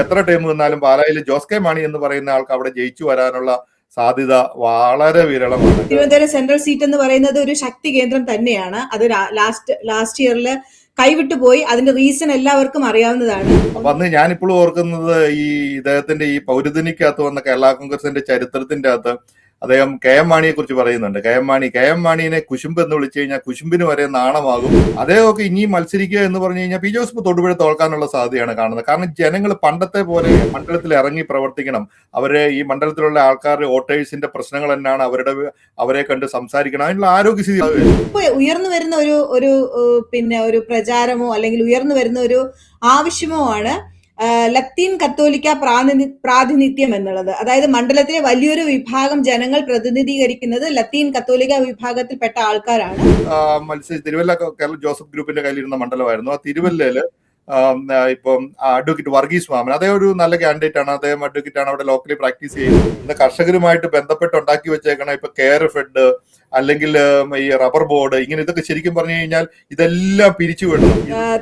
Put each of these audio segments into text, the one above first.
എത്ര ടൈം നിന്നാലും പാലായിൽ ജോസ് കെ മാണി എന്ന് പറയുന്ന ആൾക്ക് അവിടെ ജയിച്ചു വരാനുള്ള സാധ്യത വളരെ വിരളമാണ്. തിരുവനന്തപുരം സെൻട്രൽ സീറ്റ് എന്ന് പറയുന്നത് ഒരു ശക്തി കേന്ദ്രം തന്നെയാണ്. അത് ലാസ്റ്റ് ഇയറിൽ കൈവിട്ടു പോയി. അതിന്റെ റീസൺ എല്ലാവർക്കും അറിയാവുന്നതാണ്. അപ്പൊ അന്ന് ഞാനിപ്പോഴും ഓർക്കുന്നത് ഈ ഇദ്ദേഹത്തിന്റെ ഈ പൗരദിനിക്കകത്ത് വന്ന കേരള കോൺഗ്രസിന്റെ ചരിത്രത്തിന്റെ അകത്ത് അദ്ദേഹം കെ എം മാണിയെ കുറിച്ച് പറയുന്നുണ്ട്. കെ എം മാണിനെ കുശുമ്പ് എന്ന് വിളിച്ചു കഴിഞ്ഞാൽ കുശുമ്പിന് വരെ നാണമാകും. അദ്ദേഹമൊക്കെ ഇനിയും മത്സരിക്കുക എന്ന് പറഞ്ഞു കഴിഞ്ഞാൽ പി ജോസഫ് തൊടുപുഴ തോൽക്കാനുള്ള സാധ്യതയാണ് കാണുന്നത്. കാരണം ജനങ്ങൾ പണ്ടത്തെ പോലെ മണ്ഡലത്തിൽ ഇറങ്ങി പ്രവർത്തിക്കണം. അവരെ ഈ മണ്ഡലത്തിലുള്ള ആൾക്കാരുടെ വോട്ടേഴ്സിന്റെ പ്രശ്നങ്ങൾ എന്നാണ് അവരെ കണ്ട് സംസാരിക്കണം. അതിനുള്ള ആരോഗ്യസ്ഥിതി ഇപ്പൊ ഉയർന്നു വരുന്ന ഒരു പ്രചാരമോ അല്ലെങ്കിൽ ഉയർന്നു വരുന്ന ഒരു ആവശ്യമോ ആണ് ലത്തീൻ കത്തോലിക്ക പ്രാതിനിധ്യം എന്നുള്ളത്. അതായത് മണ്ഡലത്തിലെ വലിയൊരു വിഭാഗം ജനങ്ങൾ പ്രതിനിധീകരിക്കുന്നത് ലത്തീൻ കത്തോലിക്ക വിഭാഗത്തിൽപ്പെട്ട ആൾക്കാരാണ്. തിരുവല്ല കേരള ജോസഫ് ഗ്രൂപ്പിന്റെ കയ്യിലിരുന്ന മണ്ഡലമായിരുന്നു. ആ തിരുവല്ലയില് ഇപ്പം അഡ്വക്കേറ്റ് വർഗീസ് മാമൻ അദ്ദേഹം ഒരു നല്ല കാൻഡിഡേറ്റ് ആണ്. അദ്ദേഹം അഡ്വക്കേറ്റ് ആണ്, അവിടെ ലോക്കലി പ്രാക്ടീസ് ചെയ്യുന്നത്. ഇന്ന് കർഷകരുമായിട്ട് ബന്ധപ്പെട്ട് ഉണ്ടാക്കി വെച്ചേക്കണം ഇപ്പൊ കെയർ ഫെഡ് അല്ലെങ്കിൽ ഈ റബ്ബർ ബോർഡ്, ഇങ്ങനെ ഇതൊക്കെ ശരിക്കും പറഞ്ഞു കഴിഞ്ഞാൽ ഇതെല്ലാം പിരിച്ചു വിടണം.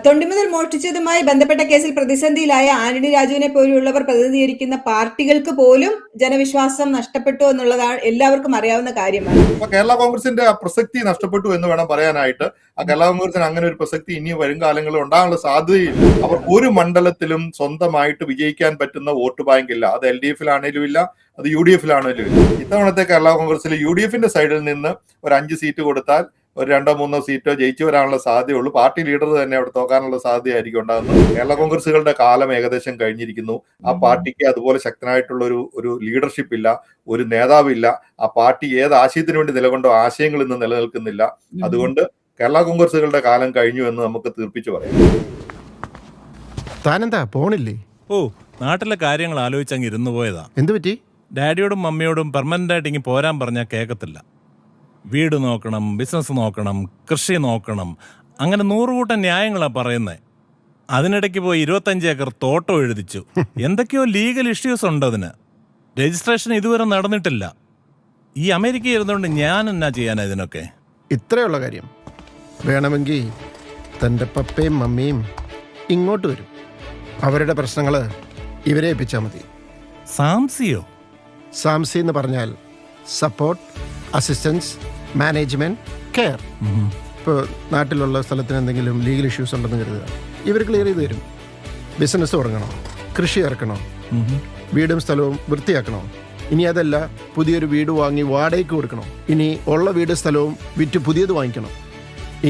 തൊണ്ടിമുതൽ മോഷ്ടിച്ചതുമായി ബന്ധപ്പെട്ട കേസിൽ പ്രതിസന്ധിയിലായ ആന്റണി രാജുവിനെ പോലെയുള്ളവർ പ്രതിനിധീകരിക്കുന്ന പാർട്ടികൾക്ക് പോലും ജനവിശ്വാസം നഷ്ടപ്പെട്ടു എന്നുള്ളതാണ് എല്ലാവർക്കും അറിയാവുന്ന കാര്യമാണ്. അപ്പൊ കേരള കോൺഗ്രസിന്റെ പ്രസക്തി നഷ്ടപ്പെട്ടു എന്ന് വേണം പറയാനായിട്ട്. ആ കേരള കോൺഗ്രസിന് അങ്ങനെ ഒരു പ്രസക്തി ഇനി വരും കാലങ്ങളിൽ ഉണ്ടാകാനുള്ള സാധ്യതയില്ല. അവർ ഒരു മണ്ഡലത്തിലും സ്വന്തമായിട്ട് വിജയിക്കാൻ പറ്റുന്ന വോട്ട് ബാങ്ക് ഇല്ല. അത് LDF-ലാണേലും ഇല്ല, അത് UDF-ലാണേലും ഇല്ല. ഇത്തവണത്തെ കേരള കോൺഗ്രസിൽ UDF-ന്റെ സൈഡിൽ നിന്ന് ഒരു 5 സീറ്റ് കൊടുത്താൽ ഒരു 2-3 സീറ്റോ ജയിച്ചു വരാനുള്ള സാധ്യതയുള്ളൂ. പാർട്ടി ലീഡർ തന്നെ അവിടെ തോക്കാനുള്ള സാധ്യതയായിരിക്കും ഉണ്ടാകുന്നത്. കേരള കോൺഗ്രസുകളുടെ കാലം ഏകദേശം കഴിഞ്ഞിരിക്കുന്നു. ആ പാർട്ടിക്ക് അതുപോലെ ശക്തനായിട്ടുള്ള ഒരു ലീഡർഷിപ്പ് ഇല്ല, ഒരു നേതാവില്ല. ആ പാർട്ടി ഏത് ആശയത്തിന് വേണ്ടി നിലകൊണ്ടോ ആശയങ്ങൾ ഇന്ന് നിലനിൽക്കുന്നില്ല. അതുകൊണ്ട് കേരള കോൺഗ്രസുകളുടെ കാലം കഴിഞ്ഞു എന്ന് നമുക്ക് തീർപ്പിച്ചു പറയാം. താനെന്താ പോണില്ലേ? നാട്ടിലെ കാര്യങ്ങൾ ആലോചിച്ചങ്ങ് ഇരുന്നു പോയതാ. എന്ത് പറ്റി? ഡാഡിയോടും മമ്മിയോടും പെർമനന്റ് ആയിട്ട് ഇങ്ങനെ പോരാൻ പറഞ്ഞാൽ കേൾക്കത്തില്ല. വീട് നോക്കണം, ബിസിനസ് നോക്കണം, കൃഷി നോക്കണം, അങ്ങനെ 100 കൂട്ടം ന്യായങ്ങളാ പറയുന്നത്. അതിനിടയ്ക്ക് പോയി 25 ഏക്കർ തോട്ടം എഴുതിച്ചു. എന്തൊക്കെയോ ലീഗൽ ഇഷ്യൂസ് ഉണ്ട്. അതിന് രജിസ്ട്രേഷൻ ഇതുവരെ നടന്നിട്ടില്ല. ഈ അമേരിക്ക ഇരുന്നുകൊണ്ട് ഞാൻ എന്നാ ചെയ്യാനാ ഇതിനൊക്കെ? ഇത്രയുള്ള കാര്യം. വേണമെങ്കിൽ തൻ്റെ പപ്പയും മമ്മിയും ഇങ്ങോട്ട് വരും. അവരുടെ പ്രശ്നങ്ങൾ ഇവരെ ഏൽപ്പിച്ചാൽ മതി. സാംസിയോ? സാംസി എന്ന് പറഞ്ഞാൽ സപ്പോർട്ട്, അസിസ്റ്റൻസ്, മാനേജ്മെന്റ്, കെയർ. ഇപ്പോൾ നാട്ടിലുള്ള സ്ഥലത്തിന് എന്തെങ്കിലും ലീഗൽ ഇഷ്യൂസ് ഉണ്ടെന്ന് കരുതുക, ഇവർ ക്ലിയർ ചെയ്ത് തരും. ബിസിനസ് തുടങ്ങണോ, കൃഷി ഇറക്കണോ, വീടും സ്ഥലവും വൃത്തിയാക്കണോ, ഇനി അതല്ല പുതിയൊരു വീട് വാങ്ങി വാടകയ്ക്ക് കൊടുക്കണോ, ഇനി ഉള്ള വീട് സ്ഥലവും വിറ്റ് പുതിയത് വാങ്ങിക്കണം,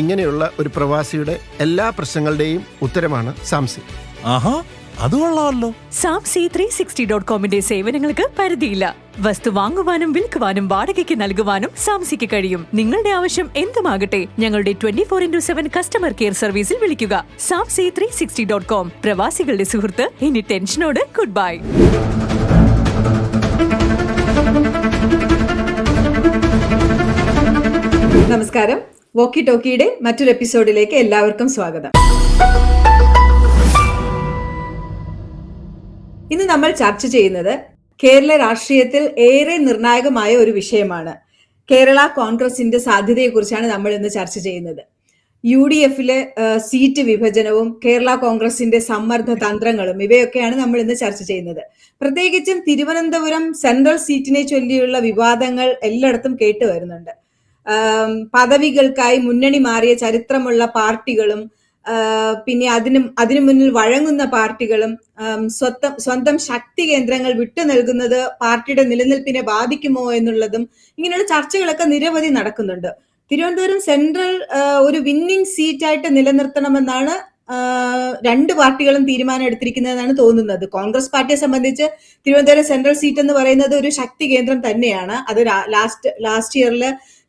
ഇങ്ങനെയുള്ള ഒരു പ്രവാസിയുടെ എല്ലാ പ്രശ്നങ്ങളുടെയും ഉത്തരമാണ് സാംസി. ആഹാ, അത് കൊള്ളാമല്ലോ. സാംസി 360.comന്റെ സേവനങ്ങൾക്ക് പരിധിയില്ല. വസ്തു വാങ്ങുവാനും വിൽക്കുവാനും വാടകയ്ക്ക് നൽകുവാനും സാംസിക്ക് കഴിയും. നിങ്ങളുടെ ആവശ്യം എന്തുമാകട്ടെ, ഞങ്ങളുടെ 24/7 കസ്റ്റമർ കെയർ സർവീസിൽ വിളിക്കുക. സാംസി 360.com, പ്രവാസികളുടെ സുഹൃത്ത്. ഇനി ടെൻഷനോട് ഗുഡ് ബൈ. നമസ്കാരം. വോക്കി ടോക്കിയുടെ മറ്റൊരു എപ്പിസോഡിലേക്ക് എല്ലാവർക്കും സ്വാഗതം. ഇന്ന് നമ്മൾ ചർച്ച ചെയ്യുന്നത് കേരള രാഷ്ട്രീയത്തിൽ ഏറെ നിർണായകമായ ഒരു വിഷയമാണ്. കേരള കോൺഗ്രസിന്റെ സാധ്യതയെക്കുറിച്ചാണ് നമ്മൾ ഇന്ന് ചർച്ച ചെയ്യുന്നത്. UDF-ലെ സീറ്റ് വിഭജനവും കേരള കോൺഗ്രസിന്റെ സമ്മർദ്ദ തന്ത്രങ്ങളും ഇവയൊക്കെയാണ് നമ്മൾ ഇന്ന് ചർച്ച ചെയ്യുന്നത്. പ്രത്യേകിച്ചും തിരുവനന്തപുരം സെൻട്രൽ സീറ്റിനെ ചൊല്ലിയുള്ള വിവാദങ്ങൾ എല്ലായിടത്തും കേട്ടു വരുന്നുണ്ട്. പദവികൾക്കായി മുന്നണി മാറിയ ചരിത്രമുള്ള പാർട്ടികളും പിന്നെ അതിനു മുന്നിൽ വഴങ്ങുന്ന പാർട്ടികളും സ്വന്തം ശക്തി കേന്ദ്രങ്ങൾ വിട്ടു നൽകുന്നത് പാർട്ടിയുടെ നിലനിൽപ്പിനെ ബാധിക്കുമോ എന്നുള്ളതും ഇങ്ങനെയുള്ള ചർച്ചകളൊക്കെ നിരവധി നടക്കുന്നുണ്ട്. തിരുവനന്തപുരം സെൻട്രൽ ഒരു വിന്നിംഗ് സീറ്റായിട്ട് നിലനിർത്തണമെന്നാണ് 2 പാർട്ടികളും തീരുമാനം എടുത്തിരിക്കുന്നതെന്നാണ് തോന്നുന്നത്. കോൺഗ്രസ് പാർട്ടിയെ സംബന്ധിച്ച് തിരുവനന്തപുരം സെൻട്രൽ സീറ്റ് എന്ന് പറയുന്നത് ഒരു ശക്തി കേന്ദ്രം തന്നെയാണ്. അത് ലാസ്റ്റ് ഇയറിൽ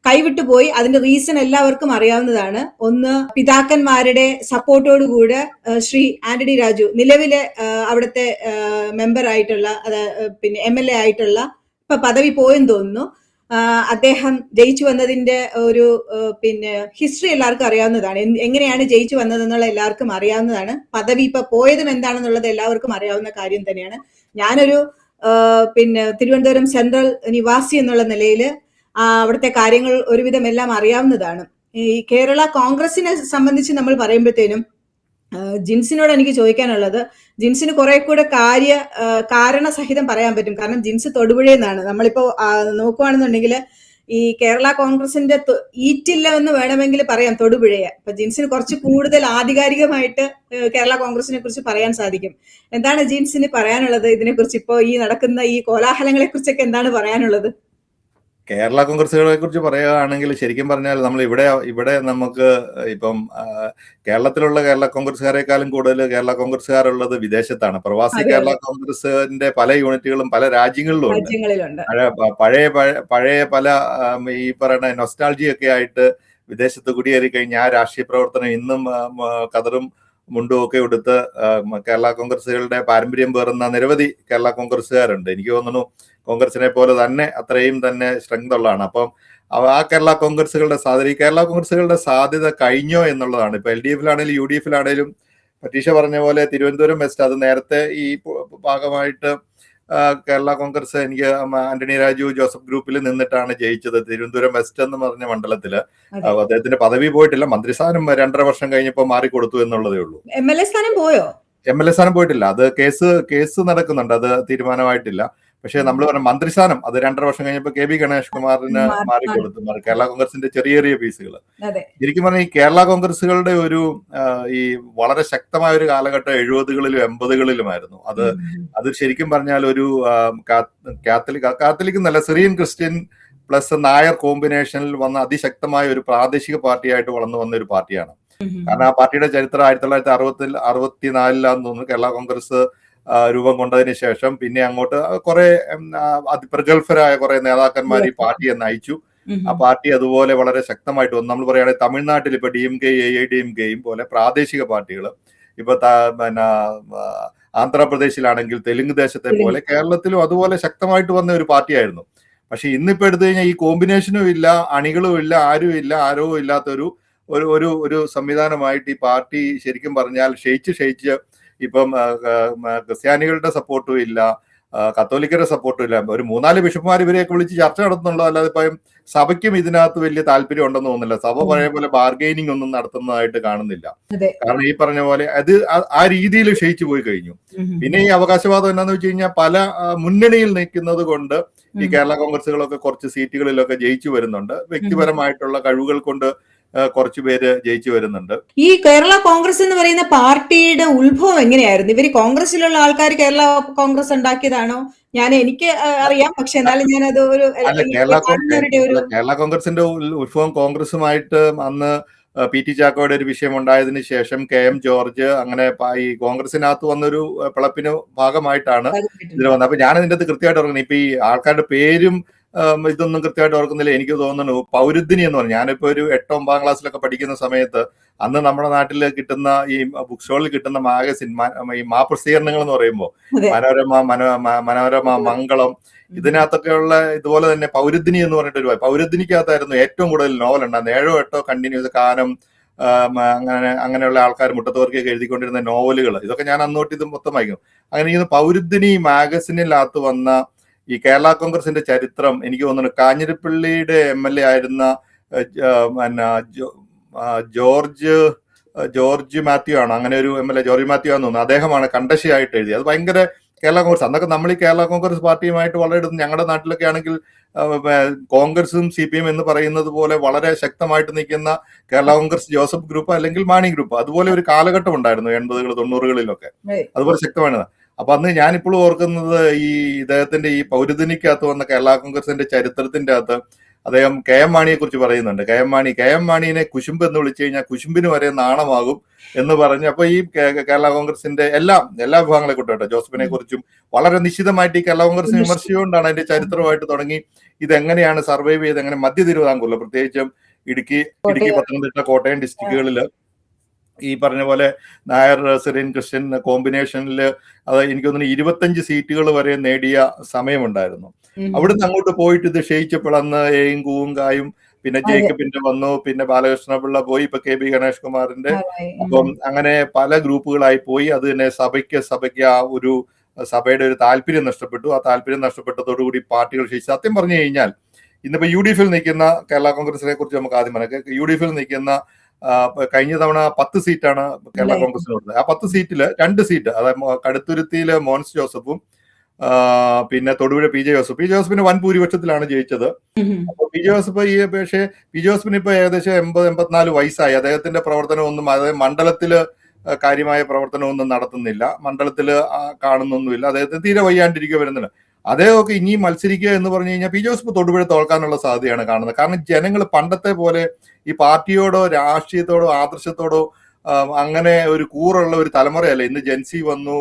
കൈവിട്ടു പോയി. അതിന്റെ റീസൺ എല്ലാവർക്കും അറിയാവുന്നതാണ്. ഒന്ന്, പിതാക്കന്മാരുടെ സപ്പോർട്ടോടുകൂടെ ശ്രീ ആന്റണി രാജു, നിലവിലെ അവിടുത്തെ മെമ്പർ ആയിട്ടുള്ള പിന്നെ MLA ആയിട്ടുള്ള, ഇപ്പൊ പദവി പോയെന്ന് തോന്നുന്നു, അദ്ദേഹം ജയിച്ചു വന്നതിന്റെ ഒരു പിന്നെ ഹിസ്റ്ററി എല്ലാവർക്കും അറിയാവുന്നതാണ്. എങ്ങനെയാണ് ജയിച്ചു വന്നതെന്നുള്ള എല്ലാവർക്കും അറിയാവുന്നതാണ്. പദവി ഇപ്പൊ പോയതും എന്താണെന്നുള്ളത് എല്ലാവർക്കും അറിയാവുന്ന കാര്യം തന്നെയാണ്. ഞാനൊരു പിന്നെ തിരുവനന്തപുരം സെൻട്രൽ നിവാസി എന്നുള്ള നിലയിൽ അവിടുത്തെ കാര്യങ്ങൾ ഒരുവിധം എല്ലാം അറിയാവുന്നതാണ്. ഈ കേരള കോൺഗ്രസിനെ സംബന്ധിച്ച് നമ്മൾ പറയുമ്പോഴത്തേനും ജിൻസിനോട് എനിക്ക് ചോദിക്കാനുള്ളത്, ജിൻസിന് കുറെ കൂടെ കാരണസഹിതം പറയാൻ പറ്റും. കാരണം ജിൻസ് തൊടുപുഴയിൽ നിന്നാണ്. നമ്മളിപ്പോ നോക്കുവാണെന്നുണ്ടെങ്കിൽ ഈ കേരള കോൺഗ്രസിന്റെ ഈറ്റില്ല എന്ന് വേണമെങ്കിൽ പറയാം തൊടുപുഴയെ. അപ്പൊ ജിൻസിന് കുറച്ച് കൂടുതൽ ആധികാരികമായിട്ട് കേരള കോൺഗ്രസിനെ കുറിച്ച് പറയാൻ സാധിക്കും. എന്താണ് ജിൻസിന് പറയാനുള്ളത് ഇതിനെക്കുറിച്ച്? ഇപ്പോ ഈ നടക്കുന്ന ഈ കോലാഹലങ്ങളെ കുറിച്ചൊക്കെ എന്താണ് പറയാനുള്ളത്? കേരള കോൺഗ്രസുകളെ കുറിച്ച് പറയുകയാണെങ്കിൽ ശരിക്കും പറഞ്ഞാൽ നമ്മൾ ഇവിടെ നമുക്ക് ഇപ്പം കേരളത്തിലുള്ള കേരള കോൺഗ്രസുകാരെക്കാളും കൂടുതൽ കേരള കോൺഗ്രസുകാരുള്ളത് വിദേശത്താണ്. പ്രവാസി കേരള കോൺഗ്രസിന്റെ പല യൂണിറ്റുകളും പല രാജ്യങ്ങളിലും ഉണ്ട്. പഴയ പല ഈ പറയുന്ന നൊസ്റ്റാൾജിയൊക്കെ ആയിട്ട് വിദേശത്ത് കുടിയേറി കഴിഞ്ഞ ആ രാഷ്ട്രീയ പ്രവർത്തനം ഇന്നും കതറും മുണ്ടും ഒക്കെ എടുത്ത് കേരള കോൺഗ്രസുകളുടെ പാരമ്പര്യം പേറുന്ന നിരവധി കേരള കോൺഗ്രസുകാരുണ്ട്. എനിക്ക് തോന്നുന്നു കോൺഗ്രസിനെ പോലെ തന്നെ അത്രയും തന്നെ സ്ട്രെങ്ത് ഉള്ളതാണ്. അപ്പം ആ കേരള കോൺഗ്രസുകളുടെ സാധ്യത കഴിഞ്ഞോ എന്നുള്ളതാണ്. ഇപ്പൊ LDF-ലാണെങ്കിലും UDF-ലാണെങ്കിലും പറ്റീഷ പറഞ്ഞ പോലെ തിരുവനന്തപുരം വെസ്റ്റ് അത് നേരത്തെ ഈ ഭാഗമായിട്ട് കേരള കോൺഗ്രസ് എനിക്ക് ആന്റണി രാജു ജോസഫ് ഗ്രൂപ്പിൽ നിന്നിട്ടാണ് ജയിച്ചത്. തിരുവനന്തപുരം വെസ്റ്റ് എന്ന് പറഞ്ഞ മണ്ഡലത്തില് അദ്ദേഹത്തിന്റെ പദവി പോയിട്ടില്ല, മന്ത്രിസ്ഥാനം 2.5 വർഷം കഴിഞ്ഞപ്പോൾ മാറിക്കൊടുത്തു എന്നുള്ളതേ ഉള്ളൂ. MLA സ്ഥാനം പോയോ? MLA സ്ഥാനം പോയിട്ടില്ല, അത് കേസ് നടക്കുന്നുണ്ട്, അത് തീരുമാനമായിട്ടില്ല. പക്ഷെ നമ്മൾ പറഞ്ഞ മന്ത്രിസ്ഥാനം അത് 2.5 വർഷം കഴിഞ്ഞപ്പോൾ KB ഗണേഷ് കുമാറിന് മാറിക്കൊടുത്തു. കേരള കോൺഗ്രസിന്റെ ചെറിയ പീസുകൾ. ശരിക്കും പറഞ്ഞാൽ ഈ കേരള കോൺഗ്രസുകളുടെ ഒരു ഈ വളരെ ശക്തമായ ഒരു കാലഘട്ടം 70കളിലും 80കളിലുമായിരുന്നു. അത് ശരിക്കും പറഞ്ഞാൽ ഒരു കാത്തലിക് എന്നല്ല, സിറിയൻ ക്രിസ്ത്യൻ പ്ലസ് നായർ കോമ്പിനേഷനിൽ വന്ന അതിശക്തമായ ഒരു പ്രാദേശിക പാർട്ടിയായിട്ട് വളർന്നു വന്ന ഒരു പാർട്ടിയാണ്. കാരണം ആ പാർട്ടിയുടെ ചരിത്രം 1964 തോന്നുന്നു കേരള കോൺഗ്രസ് രൂപം കൊണ്ടതിന് ശേഷം പിന്നെ അങ്ങോട്ട് കുറെ പ്രഗത്ഭരായ കുറെ നേതാക്കന്മാർ ഈ പാർട്ടിയെ നയിച്ചു. ആ പാർട്ടി അതുപോലെ വളരെ ശക്തമായിട്ട് വന്നു. നമ്മൾ പറയുകയാണെങ്കിൽ തമിഴ്നാട്ടിൽ ഇപ്പൊ DMK AIDMKയും പോലെ പ്രാദേശിക പാർട്ടികൾ, ഇപ്പൊ ആന്ധ്രാപ്രദേശിലാണെങ്കിൽ തെലുങ്ക് ദേശത്തെ പോലെ കേരളത്തിലും അതുപോലെ ശക്തമായിട്ട് വന്ന ഒരു പാർട്ടിയായിരുന്നു. പക്ഷെ ഇന്നിപ്പോ എടുത്തു കഴിഞ്ഞാൽ ഈ കോമ്പിനേഷനും ഇല്ല, അണികളും ഇല്ല, ആരവും ഇല്ലാത്ത ഒരു സംവിധാനമായിട്ട് ഈ പാർട്ടി ശരിക്കും പറഞ്ഞാൽ ക്ഷയിച്ച് ഇപ്പം ക്രിസ്ത്യാനികളുടെ സപ്പോർട്ടും ഇല്ല, കത്തോലിക്കരുടെ സപ്പോർട്ടും ഇല്ല. ഒരു 3-4 ബിഷപ്പുമാർ ഇവരെയൊക്കെ വിളിച്ച് ചർച്ച നടത്തുന്നുള്ളൂ, അല്ലാതെ ഇപ്പം സഭയ്ക്കും ഇതിനകത്ത് വലിയ താല്പര്യം ഉണ്ടെന്ന് തോന്നുന്നില്ല. സഭ പഴയ പോലെ ബാർഗെയിനിങ് ഒന്നും നടത്തുന്നതായിട്ട് കാണുന്നില്ല. കാരണം ഈ പറഞ്ഞ പോലെ അത് ആ രീതിയിൽ ക്ഷയിച്ചു പോയി കഴിഞ്ഞു. പിന്നെ ഈ അവകാശവാദം എന്നാന്ന് വെച്ച് കഴിഞ്ഞാൽ പല മുന്നണിയിൽ നിൽക്കുന്നത് കൊണ്ട് ഈ കേരള കോൺഗ്രസുകളൊക്കെ കുറച്ച് സീറ്റുകളിലൊക്കെ ജയിച്ചു വരുന്നുണ്ട്. വ്യക്തിപരമായിട്ടുള്ള കഴിവുകൾ കൊണ്ട് കുറച്ചു പേര് ജയിച്ചു വരുന്നുണ്ട്. ഈ കേരള കോൺഗ്രസ് എന്ന് പറയുന്ന പാർട്ടിയുടെ ഉത്ഭവം എങ്ങനെയായിരുന്നു? ഇവര് കോൺഗ്രസിലുള്ള ആൾക്കാർ കേരള കോൺഗ്രസ് ഉണ്ടാക്കിയതാണോ? എനിക്ക് അറിയാം, പക്ഷെ എന്നാലും ഞാനത് കേരള കോൺഗ്രസിന്റെ ഉത്ഭവം കോൺഗ്രസുമായിട്ട് അന്ന് PT ചാക്കോയുടെ ഒരു വിഷയം ഉണ്ടായതിനു ശേഷം KM ജോർജ് അങ്ങനെ ഈ കോൺഗ്രസിനകത്ത് വന്നൊരു പിളപ്പിന് ഭാഗമായിട്ടാണ് ഇതിൽ വന്നത്. അപ്പൊ ഞാൻ ഇതിന്റെ കൃത്യമായിട്ട് ഓർക്കുന്നത്, ഇപ്പൊ ഈ ആൾക്കാരുടെ പേരും ഇതൊന്നും കൃത്യമായിട്ട് ഓർക്കുന്നില്ല. എനിക്ക് തോന്നുന്നു പൗരുദ്ധിനി എന്ന് പറഞ്ഞു. ഞാനിപ്പോ ഒരു 8-9 ക്ലാസ്സിലൊക്കെ പഠിക്കുന്ന സമയത്ത് അന്ന് നമ്മുടെ നാട്ടിൽ കിട്ടുന്ന ഈ ബുക്ക് സ്റ്റോളിൽ കിട്ടുന്ന മാഗസിൻ ഈ പ്രസിദ്ധീകരണങ്ങൾ എന്ന് പറയുമ്പോൾ മനോരമ മംഗളം ഇതിനകത്തൊക്കെയുള്ള ഇതുപോലെ തന്നെ പൗരുദ്ധിനി എന്ന് പറഞ്ഞിട്ട് പൗരുദ്ധിനിക്കകത്തായിരുന്നു ഏറ്റവും കൂടുതൽ നോവൽ ഉണ്ടായിരുന്നു. 7-8 കണ്ടിന്യൂസ് കാനം അങ്ങനെയുള്ള ആൾക്കാർ മുട്ടത്തോർക്കൊക്കെ എഴുതിക്കൊണ്ടിരുന്ന നോവലുകൾ, ഇതൊക്കെ ഞാൻ അന്നോട്ട് ഇത് മൊത്തം വായിക്കും. അങ്ങനെ ഈ പൗരുദ്ധിനി മാഗസിനിനകത്ത് വന്ന ഈ കേരള കോൺഗ്രസിന്റെ ചരിത്രം എനിക്ക് തോന്നുന്നു കാഞ്ഞിരപ്പള്ളിയുടെ MLA ആയിരുന്ന ജോർജ് മാത്യു ആണോ, അങ്ങനെ ഒരു MLA ജോർജ് മാത്യു ആണെന്ന് തോന്നുന്നു, അദ്ദേഹമാണ് കണ്ടശിയായിട്ട് എഴുതിയത്. അത് ഭയങ്കര കേരള കോൺഗ്രസ് അന്നൊക്കെ നമ്മൾ ഈ കേരള കോൺഗ്രസ് പാർട്ടിയുമായിട്ട് വളരെ ഞങ്ങളുടെ നാട്ടിലൊക്കെ ആണെങ്കിൽ കോൺഗ്രസും CPM എന്ന് പറയുന്നത് പോലെ വളരെ ശക്തമായിട്ട് നിൽക്കുന്ന കേരള കോൺഗ്രസ് ജോസഫ് ഗ്രൂപ്പ് അല്ലെങ്കിൽ മാണി ഗ്രൂപ്പ്, അതുപോലെ ഒരു കാലഘട്ടം ഉണ്ടായിരുന്നു 80കൾ 90കളിലൊക്കെ, അതുപോലെ ശക്തമാണ്. അപ്പൊ അന്ന് ഞാനിപ്പോഴും ഓർക്കുന്നത് ഈ ഇദ്ദേഹത്തിന്റെ ഈ പൗരുദിനിക്കകത്ത് വന്ന കേരള കോൺഗ്രസിന്റെ ചരിത്രത്തിന്റെ അകത്ത് അദ്ദേഹം KM മാണിയെ കുറിച്ച് പറയുന്നുണ്ട്. KM മാണിയെ കുശുമ്പ് എന്ന് വിളിച്ചു കഴിഞ്ഞാൽ കുശുമ്പിന് വരെ നാണമാകും എന്ന് പറഞ്ഞ്, അപ്പൊ ഈ കേരള കോൺഗ്രസിന്റെ എല്ലാ വിഭാഗങ്ങളെ കൂട്ടോ ജോസഫിനെ കുറിച്ചും വളരെ നിശ്ചിതമായിട്ട് ഈ കേരള കോൺഗ്രസ് വിമർശിച്ചുകൊണ്ടാണ് അതിന്റെ ചരിത്രമായിട്ട് തുടങ്ങി ഇതെങ്ങനെയാണ് സർവൈവ് ചെയ്ത് എങ്ങനെ മധ്യ തിരുവിതാംകൂറിൽ പ്രത്യേകിച്ചും ഇടുക്കി, പത്തനംതിട്ട, കോട്ടയം ഡിസ്ട്രിക്റ്റുകളിൽ ഈ പറഞ്ഞ പോലെ നായർ സിറിയൻ ക്രിസ്ത്യൻ കോമ്പിനേഷനിൽ അത് എനിക്ക് തോന്നുന്നു 25 സീറ്റുകൾ വരെ നേടിയ സമയമുണ്ടായിരുന്നു. അവിടുന്ന് അങ്ങോട്ട് പോയിട്ട് ഇത് ക്ഷയിച്ചപ്പോഴന്ന് ഏയും കൂവും കായും പിന്നെ ജേക്കബിന്റെ വന്നു, പിന്നെ ബാലകൃഷ്ണപിള്ള പോയി, ഇപ്പൊ KB ഗണേഷ് കുമാറിന്റെ, അപ്പം അങ്ങനെ പല ഗ്രൂപ്പുകളായി പോയി. അത് തന്നെ സഭയ്ക്ക് ആ ഒരു സഭയുടെ ഒരു താല്പര്യം നഷ്ടപ്പെട്ടു. ആ താല്പര്യം നഷ്ടപ്പെട്ടതോടുകൂടി പാർട്ടികൾ ക്ഷയിച്ചു. സത്യം പറഞ്ഞു കഴിഞ്ഞാൽ ഇന്നിപ്പോ UDF-ൽ നിൽക്കുന്ന കേരള കോൺഗ്രസിനെ കുറിച്ച് നമുക്ക് ആദ്യം പറയാം. UDF-ൽ നിൽക്കുന്ന കഴിഞ്ഞ തവണ 10 സീറ്റാണ് കേരള കോൺഗ്രസിന് കൊടുത്തത്. ആ 10 സീറ്റില് 2 സീറ്റ്, അതായത് കടുത്തുരുത്തിയിലെ മോൻസ് ജോസഫും പിന്നെ തൊടുപുഴ പി ജെ ജോസഫിന് വൻ ഭൂരിപക്ഷത്തിലാണ് ജയിച്ചത്. അപ്പൊ പി ജെ ജോസഫ് പക്ഷേ പി ജെ ജോസഫിന് ഇപ്പൊ ഏകദേശം 80-84 വയസ്സായി. അദ്ദേഹത്തിന്റെ പ്രവർത്തനമൊന്നും, അതായത് മണ്ഡലത്തില് കാര്യമായ പ്രവർത്തനമൊന്നും നടത്തുന്നില്ല, മണ്ഡലത്തില് കാണുന്നൊന്നുമില്ല, അദ്ദേഹത്തിന് തീരെ വയ്യാണ്ടിരിക്കുക വരുന്നുണ്ട്. അദ്ദേഹമൊക്കെ ഇനിയും മത്സരിക്കുക എന്ന് പറഞ്ഞു കഴിഞ്ഞാൽ പി ജോസഫ് തൊടുപുഴ തോൽക്കാനുള്ള സാധ്യതയാണ് കാണുന്നത്. കാരണം ജനങ്ങൾ പണ്ടത്തെ പോലെ ഈ പാർട്ടിയോടോ രാഷ്ട്രീയത്തോടോ ആദർശത്തോടോ അങ്ങനെ ഒരു കൂറുള്ള ഒരു തലമുറയല്ല. ഇന്ന് ജെൻസി വന്നു,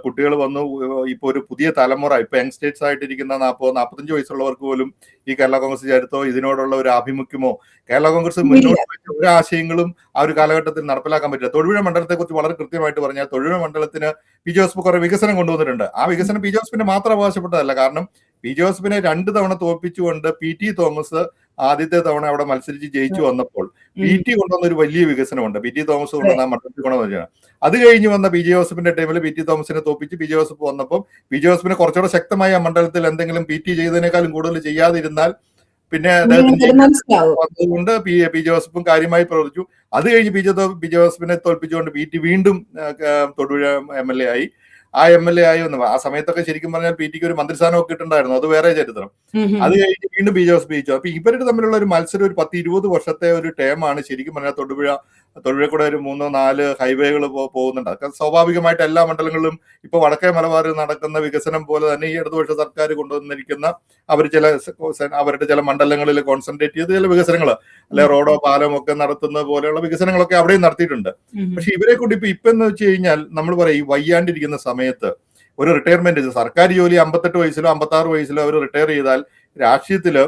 കുട്ടികൾ വന്നു, ഇപ്പൊ ഒരു പുതിയ തലമുറ, ഇപ്പൊ യങ്സ്റ്റേഴ്സ് ആയിട്ടിരിക്കുന്ന 40-45 വയസ്സുള്ളവർക്ക് പോലും ഈ കേരള കോൺഗ്രസ് ചരിത്രമോ ഇതിനോടുള്ള ഒരു ആഭിമുഖ്യമോ കേരള കോൺഗ്രസ് മുന്നോട്ട് വെച്ച ഒരു ആശയങ്ങളും ആ ഒരു കാലഘട്ടത്തിൽ നടപ്പിലാക്കാൻ പറ്റില്ല. തൊടുപുഴ മണ്ഡലത്തെ കുറിച്ച് വളരെ കൃത്യമായിട്ട് പറഞ്ഞാൽ തൊടുപുഴ മണ്ഡലത്തിന് പി ജോസഫ് കുറെ വികസനം കൊണ്ടുവന്നിട്ടുണ്ട്. ആ വികസനം പി ജോസഫിന് മാത്രം അവകാശപ്പെട്ടതല്ല. കാരണം പി ജോസഫിനെ 2 തവണ തോൽപ്പിച്ചുകൊണ്ട് പി ടി തോമസ് ആദ്യത്തെ തവണ അവിടെ മത്സരിച്ച് ജയിച്ചു വന്നപ്പോൾ പി ടി കൊണ്ടുവന്ന ഒരു വലിയ വികസനമുണ്ട്. പി ടി തോമസ് കൊണ്ടുവന്ന മണ്ഡലത്തിൽ കൊണ്ടുവന്ന, അത് കഴിഞ്ഞ് വന്ന പി ജെ ജോസഫിന്റെ ടൈമിൽ പി ടി തോമസിനെ തോൽപ്പിച്ച് പി ജെ ജോസഫ് വന്നപ്പോൾ പി ജെ ജോസഫിനെ കുറച്ചുകൂടെ ശക്തമായ ആ മണ്ഡലത്തിൽ എന്തെങ്കിലും പി ടി ചെയ്തതിനേക്കാളും കൂടുതൽ ചെയ്യാതിരുന്നാൽ പിന്നെ അതുകൊണ്ട് പി ജെ ജോസഫും കാര്യമായി പ്രവർത്തിച്ചു. അത് കഴിഞ്ഞ് പി ജെ ജോസഫിനെ തോൽപ്പിച്ചുകൊണ്ട് പി ടി വീണ്ടും തൊടുപുഴ MLA ആയി. ആ MLA ആയി വന്നു. ആ സമയത്തൊക്കെ ശരിക്കും പറഞ്ഞാൽ പി ടിക്ക് ഒരു മന്ത്രിസ്ഥാനമൊക്കെ കിട്ടുണ്ടായിരുന്നു, അത് വേറെ ചരിത്രം. അത് കഴിഞ്ഞ് വീണ്ടും പി ജോസഫ് ജയിച്ചു. അപ്പൊ ഇവരുടെ തമ്മിലുള്ള ഒരു മത്സരം ഒരു 10-20 വർഷത്തെ ഒരു ടേമാണ് ശരിക്കും പറഞ്ഞാൽ. തൊടുപുഴ കൂടെ ഒരു 3-4 ഹൈവേകൾ പോകുന്നുണ്ട്. അതൊക്കെ സ്വാഭാവികമായിട്ട് എല്ലാ മണ്ഡലങ്ങളിലും ഇപ്പൊ വടക്കേ മലബാറിൽ നടക്കുന്ന വികസനം പോലെ തന്നെ ഈ ഇടതുപക്ഷ സർക്കാർ കൊണ്ടുവന്നിരിക്കുന്ന അവരുടെ ചില മണ്ഡലങ്ങളിൽ കോൺസെൻട്രേറ്റ് ചെയ്ത് ചില വികസനങ്ങൾ, അല്ലെ റോഡോ പാലമോ ഒക്കെ നടത്തുന്ന പോലെയുള്ള വികസനങ്ങളൊക്കെ അവിടെയും നടത്തിയിട്ടുണ്ട്. പക്ഷെ ഇവരെ കൊണ്ട് ഇപ്പൊ എന്ന് വെച്ച് കഴിഞ്ഞാൽ നമ്മൾ പറയും വയ്യാണ്ടിരിക്കുന്ന സമയത്ത് ഒരു റിട്ടയർമെന്റ്, സർക്കാർ ജോലി 58 വയസ്സിലോ 56 വയസ്സിലോ അവർ റിട്ടയർ ചെയ്താൽ രാഷ്ട്രീയത്തില്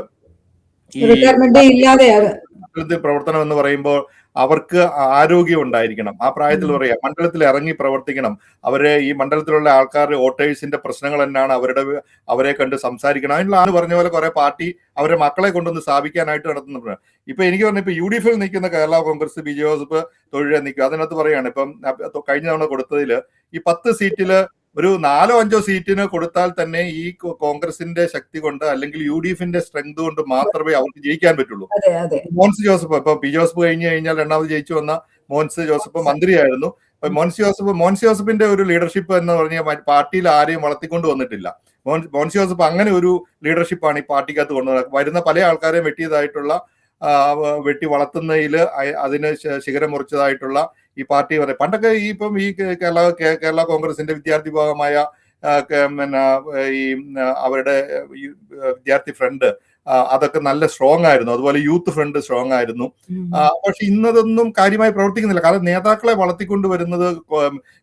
പ്രവർത്തനം എന്ന് പറയുമ്പോൾ അവർക്ക് ആരോഗ്യം ഉണ്ടായിരിക്കണം. ആ പ്രായത്തിൽ പറയാം, മണ്ഡലത്തിൽ ഇറങ്ങി പ്രവർത്തിക്കണം. അവരെ ഈ മണ്ഡലത്തിലുള്ള ആൾക്കാർ വോട്ടേഴ്സിന്റെ പ്രശ്നങ്ങൾ എന്നാണ് അവരെ കണ്ട് സംസാരിക്കണം. അതിനുള്ള പറഞ്ഞ പോലെ കുറെ പാർട്ടി അവരെ മക്കളെ കൊണ്ടൊന്ന് സ്ഥാപിക്കാനായിട്ട് നടത്തുന്നുണ്ട്. ഇപ്പൊ എനിക്ക് പറഞ്ഞ ഇപ്പൊ UDF നിൽക്കുന്ന കേരള കോൺഗ്രസ് പി ജെ ജോസഫ് തൊഴിലെ നിൽക്കും. അതിനകത്ത് പറയാണ് ഇപ്പം കഴിഞ്ഞ തവണ കൊടുത്തതിൽ ഈ 10 സീറ്റില് ഒരു 4-5 സീറ്റിന് കൊടുത്താൽ തന്നെ ഈ കോൺഗ്രസിന്റെ ശക്തി കൊണ്ട് അല്ലെങ്കിൽ UDFന്റെ സ്ട്രെങ്ത് കൊണ്ട് മാത്രമേ അവർക്ക് ജയിക്കാൻ പറ്റുള്ളൂ. മോൻസ് ജോസഫ് ഇപ്പൊ പി ജോസഫ് കഴിഞ്ഞു കഴിഞ്ഞാൽ രണ്ടാമത് ജയിച്ചു വന്ന മോൻസ് ജോസഫ് മന്ത്രിയായിരുന്നു. മോൻസ് ജോസഫിന്റെ ഒരു ലീഡർഷിപ്പ് എന്ന് പറഞ്ഞാൽ പാർട്ടിയിൽ ആരെയും വളർത്തിക്കൊണ്ട് വന്നിട്ടില്ല. മോൻസ് ജോസഫ് അങ്ങനെ ഒരു ലീഡർഷിപ്പാണ് ഈ പാർട്ടിക്കകത്ത് കൊണ്ടുവന്നത്. വരുന്ന പല ആൾക്കാരെയും വെട്ടി വളർത്തുന്നതിൽ അതിന് ശിഖരം മുറിച്ചതായിട്ടുള്ള ഈ പാർട്ടി പറയും. പണ്ടൊക്കെ ഇപ്പം ഈ കേരള കോൺഗ്രസിന്റെ വിദ്യാർത്ഥി വിഭാഗമായ പിന്നെ ഈ അവരുടെ വിദ്യാർത്ഥി ഫ്രണ്ട് അതൊക്കെ നല്ല സ്ട്രോങ് ആയിരുന്നു. അതുപോലെ യൂത്ത് ഫ്രണ്ട് സ്ട്രോങ് ആയിരുന്നു. പക്ഷെ ഇന്നതൊന്നും കാര്യമായി പ്രവർത്തിക്കുന്നില്ല. കാരണം നേതാക്കളെ വളർത്തിക്കൊണ്ട് വരുന്നത്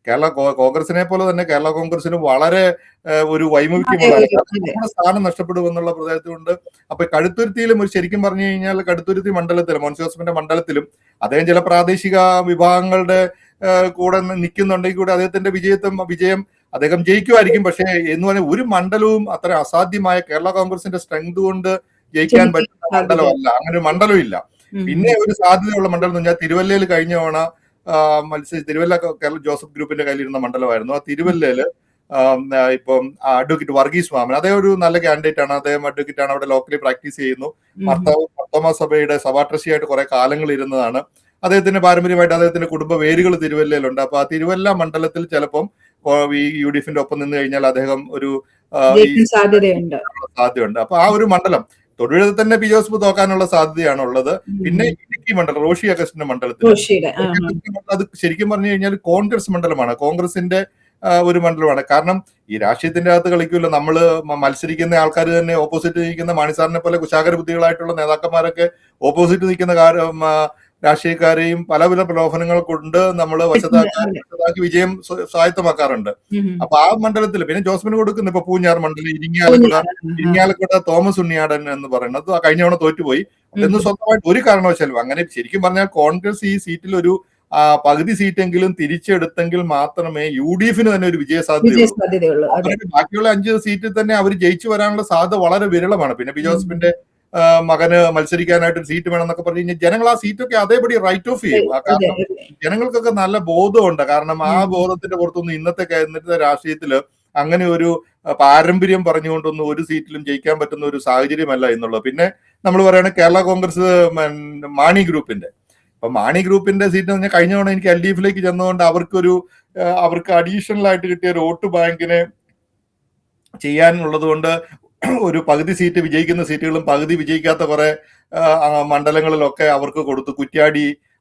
കേരള കോൺഗ്രസിനെ പോലെ തന്നെ കേരള കോൺഗ്രസിന് വളരെ ഒരു വൈമുഖ്യമുള്ള സ്ഥാനം നഷ്ടപ്പെടുമെന്നുള്ള പ്രദേശത്തുകൊണ്ട്. അപ്പൊ കടുത്തുരുത്തിയിലും ശരിക്കും പറഞ്ഞു കഴിഞ്ഞാൽ കടുത്തുരുത്തി മണ്ഡലത്തിലും മോൻസ് ജോസഫിന്റെ മണ്ഡലത്തിലും അദ്ദേഹം ചില പ്രാദേശിക വിഭാഗങ്ങളുടെ കൂടെ നിൽക്കുന്നുണ്ടെങ്കിൽ കൂടെ അദ്ദേഹത്തിന്റെ വിജയം അദ്ദേഹം ജയിക്കുമായിരിക്കും. പക്ഷേ എന്ന് പറഞ്ഞാൽ ഒരു മണ്ഡലവും അത്ര അസാധ്യമായ കേരള കോൺഗ്രസിന്റെ സ്ട്രെങ്ത് കൊണ്ട് ജയിക്കാൻ പറ്റുന്ന മണ്ഡലമല്ല. അങ്ങനെ ഒരു മണ്ഡലം ഇല്ല. പിന്നെ ഒരു സാധ്യതയുള്ള മണ്ഡലം എന്ന് പറഞ്ഞാൽ തിരുവല്ലയിൽ കഴിഞ്ഞ തവണ തിരുവല്ല കേരള ജോസഫ് ഗ്രൂപ്പിന്റെ കയ്യിലിരുന്ന മണ്ഡലമായിരുന്നു. ആ തിരുവല്ലയില് ഇപ്പം അഡ്വക്കേറ്റ് വർഗീസ് മാമൻ, അദ്ദേഹം ഒരു നല്ല കാൻഡിഡേറ്റ് ആണ്. അദ്ദേഹം അഡ്വക്കേറ്റ് ആണ്, അവിടെ ലോക്കലി പ്രാക്ടീസ് ചെയ്യുന്നു. മർത്തോമ സഭയുടെ സഭാ ട്രസ്റ്റിയായിട്ട് കുറെ കാലങ്ങൾ ഇരുന്നതാണ്. അദ്ദേഹത്തിന്റെ പാരമ്പര്യമായിട്ട് അദ്ദേഹത്തിന്റെ കുടുംബ വേരുകൾ തിരുവല്ലയിലുണ്ട്. അപ്പൊ ആ തിരുവല്ല മണ്ഡലത്തിൽ ചിലപ്പം ഈ UDFന്റെ ഒപ്പം നിന്ന് കഴിഞ്ഞാൽ അദ്ദേഹം ഒരു സാധ്യതയുണ്ട്. അപ്പൊ ആ ഒരു മണ്ഡലം തൊടുപുഴ തന്നെ പി ജോസഫ് തോക്കാനുള്ള സാധ്യതയാണ് ഉള്ളത്. പിന്നെ ഇടുക്കി മണ്ഡലം റോഷി അഗസ്റ്റിന്റെ മണ്ഡലത്തിൽ അത് ശരിക്കും പറഞ്ഞു കഴിഞ്ഞാൽ കോൺഗ്രസ് മണ്ഡലമാണ്, കോൺഗ്രസിന്റെ ഒരു മണ്ഡലമാണ്. കാരണം ഈ രാഷ്ട്രീയത്തിന്റെ അകത്ത് കളിക്കുമല്ലോ, നമ്മള് മത്സരിക്കുന്ന ആൾക്കാർ തന്നെ ഓപ്പോസിറ്റ് നിൽക്കുന്ന മാണിസാറിനെ പോലെ കുശാഗര ബുദ്ധികളായിട്ടുള്ള നേതാക്കന്മാരൊക്കെ ഓപ്പോസിറ്റ് നിൽക്കുന്ന രാഷ്ട്രീയക്കാരെയും പല പ്രലോഭനങ്ങൾ കൊണ്ട് നമ്മൾ വശത്താക്കി വിജയം സ്വായത്തമാക്കാറുണ്ട്. അപ്പൊ ആ മണ്ഡലത്തിൽ പിന്നെ ജോസഫിന് കൊടുക്കുന്ന ഇപ്പൊ പൂഞ്ഞാർ മണ്ഡലം, ഇരിങ്ങാലക്കുട തോമസ് ഉണ്ണിയാടൻ എന്ന് പറയുന്നത് കഴിഞ്ഞ തവണ തോറ്റുപോയി. അതൊന്നും സ്വന്തമായിട്ട് ഒരു കാരണവശാലും അങ്ങനെ ശരിക്കും പറഞ്ഞാൽ കോൺഗ്രസ് ഈ സീറ്റിൽ ഒരു പകുതി സീറ്റെങ്കിലും തിരിച്ചെടുത്തെങ്കിൽ മാത്രമേ UDFന് തന്നെ ഒരു വിജയ സാധ്യതയുള്ളൂ. ബാക്കിയുള്ള 5 സീറ്റിൽ തന്നെ അവർ ജയിച്ചു വരാനുള്ള സാധ്യത വളരെ വിരളമാണ്. പിന്നെ പി ജോസഫിന്റെ മകന് മത്സരിക്കാനായിട്ട് സീറ്റ് വേണമെന്നൊക്കെ പറഞ്ഞു കഴിഞ്ഞാൽ ജനങ്ങൾ ആ സീറ്റൊക്കെ അതേപടി റൈറ്റ് ഓഫ് ചെയ്യും. കാരണം ജനങ്ങൾക്കൊക്കെ നല്ല ബോധമുണ്ട്. കാരണം ആ ബോധത്തിന്റെ പുറത്തൊന്നും ഇന്നത്തെ രാഷ്ട്രീയത്തില് അങ്ങനെ ഒരു പാരമ്പര്യം പറഞ്ഞുകൊണ്ടൊന്നും ഒരു സീറ്റിലും ജയിക്കാൻ പറ്റുന്ന ഒരു സാഹചര്യമല്ല എന്നുള്ളത്. പിന്നെ നമ്മൾ പറയുകയാണെങ്കിൽ കേരള കോൺഗ്രസ് മാണി ഗ്രൂപ്പിന്റെ അപ്പൊ മാണി ഗ്രൂപ്പിന്റെ സീറ്റ് എന്ന് പറഞ്ഞാൽ കഴിഞ്ഞ തവണ എനിക്ക് LDF-ലേക്ക് ചെന്നതുകൊണ്ട് അവർക്ക് അഡീഷണൽ ആയിട്ട് കിട്ടിയ ഒരു വോട്ട് ബാങ്കിനെ ചെയ്യാനുള്ളത് കൊണ്ട് ഒരു പകുതി സീറ്റ് വിജയിക്കുന്ന സീറ്റുകളും പകുതി വിജയിക്കാത്ത കുറെ മണ്ഡലങ്ങളിലൊക്കെ അവർക്ക് കൊടുത്തു.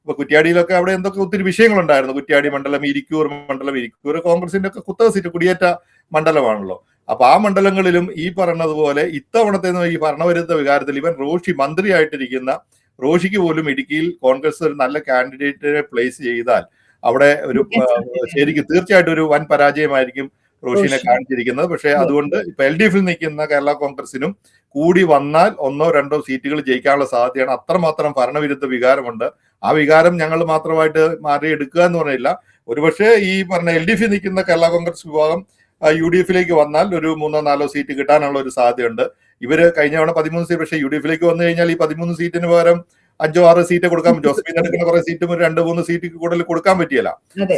കുറ്റ്യാടിയിലൊക്കെ അവിടെ എന്തൊക്കെ ഒത്തിരി വിഷയങ്ങളുണ്ടായിരുന്നു. കുറ്റ്യാടി മണ്ഡലം, ഇരിക്കൂർ കോൺഗ്രസിന്റെ ഒക്കെ കുത്തക സീറ്റ്, കുടിയേറ്റ മണ്ഡലമാണല്ലോ. അപ്പൊ ആ മണ്ഡലങ്ങളിലും ഈ പറഞ്ഞതുപോലെ ഇത്തവണത്തെ ഈ ഭരണവിരുദ്ധ വികാരത്തിൽ ഇവൻ മന്ത്രിയായിട്ടിരിക്കുന്ന റോഷിക്ക് പോലും ഇടുക്കിയിൽ കോൺഗ്രസ് ഒരു നല്ല കാൻഡിഡേറ്റിനെ പ്ലേസ് ചെയ്താൽ അവിടെ ഒരു ശരിക്കും തീർച്ചയായിട്ടും ഒരു വൻ പരാജയമായിരിക്കും റോഷിനെ കാണിച്ചിരിക്കുന്നത്. പക്ഷെ അതുകൊണ്ട് ഇപ്പൊ LDF-ൽ നിൽക്കുന്ന കേരള കോൺഗ്രസിനും കൂടി വന്നാൽ 1-2 സീറ്റുകൾ ജയിക്കാനുള്ള സാധ്യതയാണ്. അത്രമാത്രം ഭരണവിരുദ്ധ വികാരമുണ്ട്. ആ വികാരം ഞങ്ങൾ മാത്രമായിട്ട് മാറിയെടുക്കുക എന്ന് പറഞ്ഞില്ല. ഒരുപക്ഷെ ഈ പറഞ്ഞ LDF-ൽ നിൽക്കുന്ന കേരള കോൺഗ്രസ് വിഭാഗം UDF-ലേക്ക് വന്നാൽ ഒരു 3-4 സീറ്റ് കിട്ടാനുള്ള ഒരു സാധ്യതയുണ്ട്. ഇവര് കഴിഞ്ഞ തവണ 13 സീറ്റ്, പക്ഷേ UDF-ലേക്ക് വന്നു കഴിഞ്ഞാൽ ഈ 13 സീറ്റിന് പകരം 5-6 സീറ്റ് കൊടുക്കാൻ പറ്റും. ജോസഫിന് എടുക്കുന്ന കുറെ സീറ്റും ഒരു 2-3 സീറ്റ് കൂടുതൽ കൊടുക്കാൻ പറ്റിയല്ല.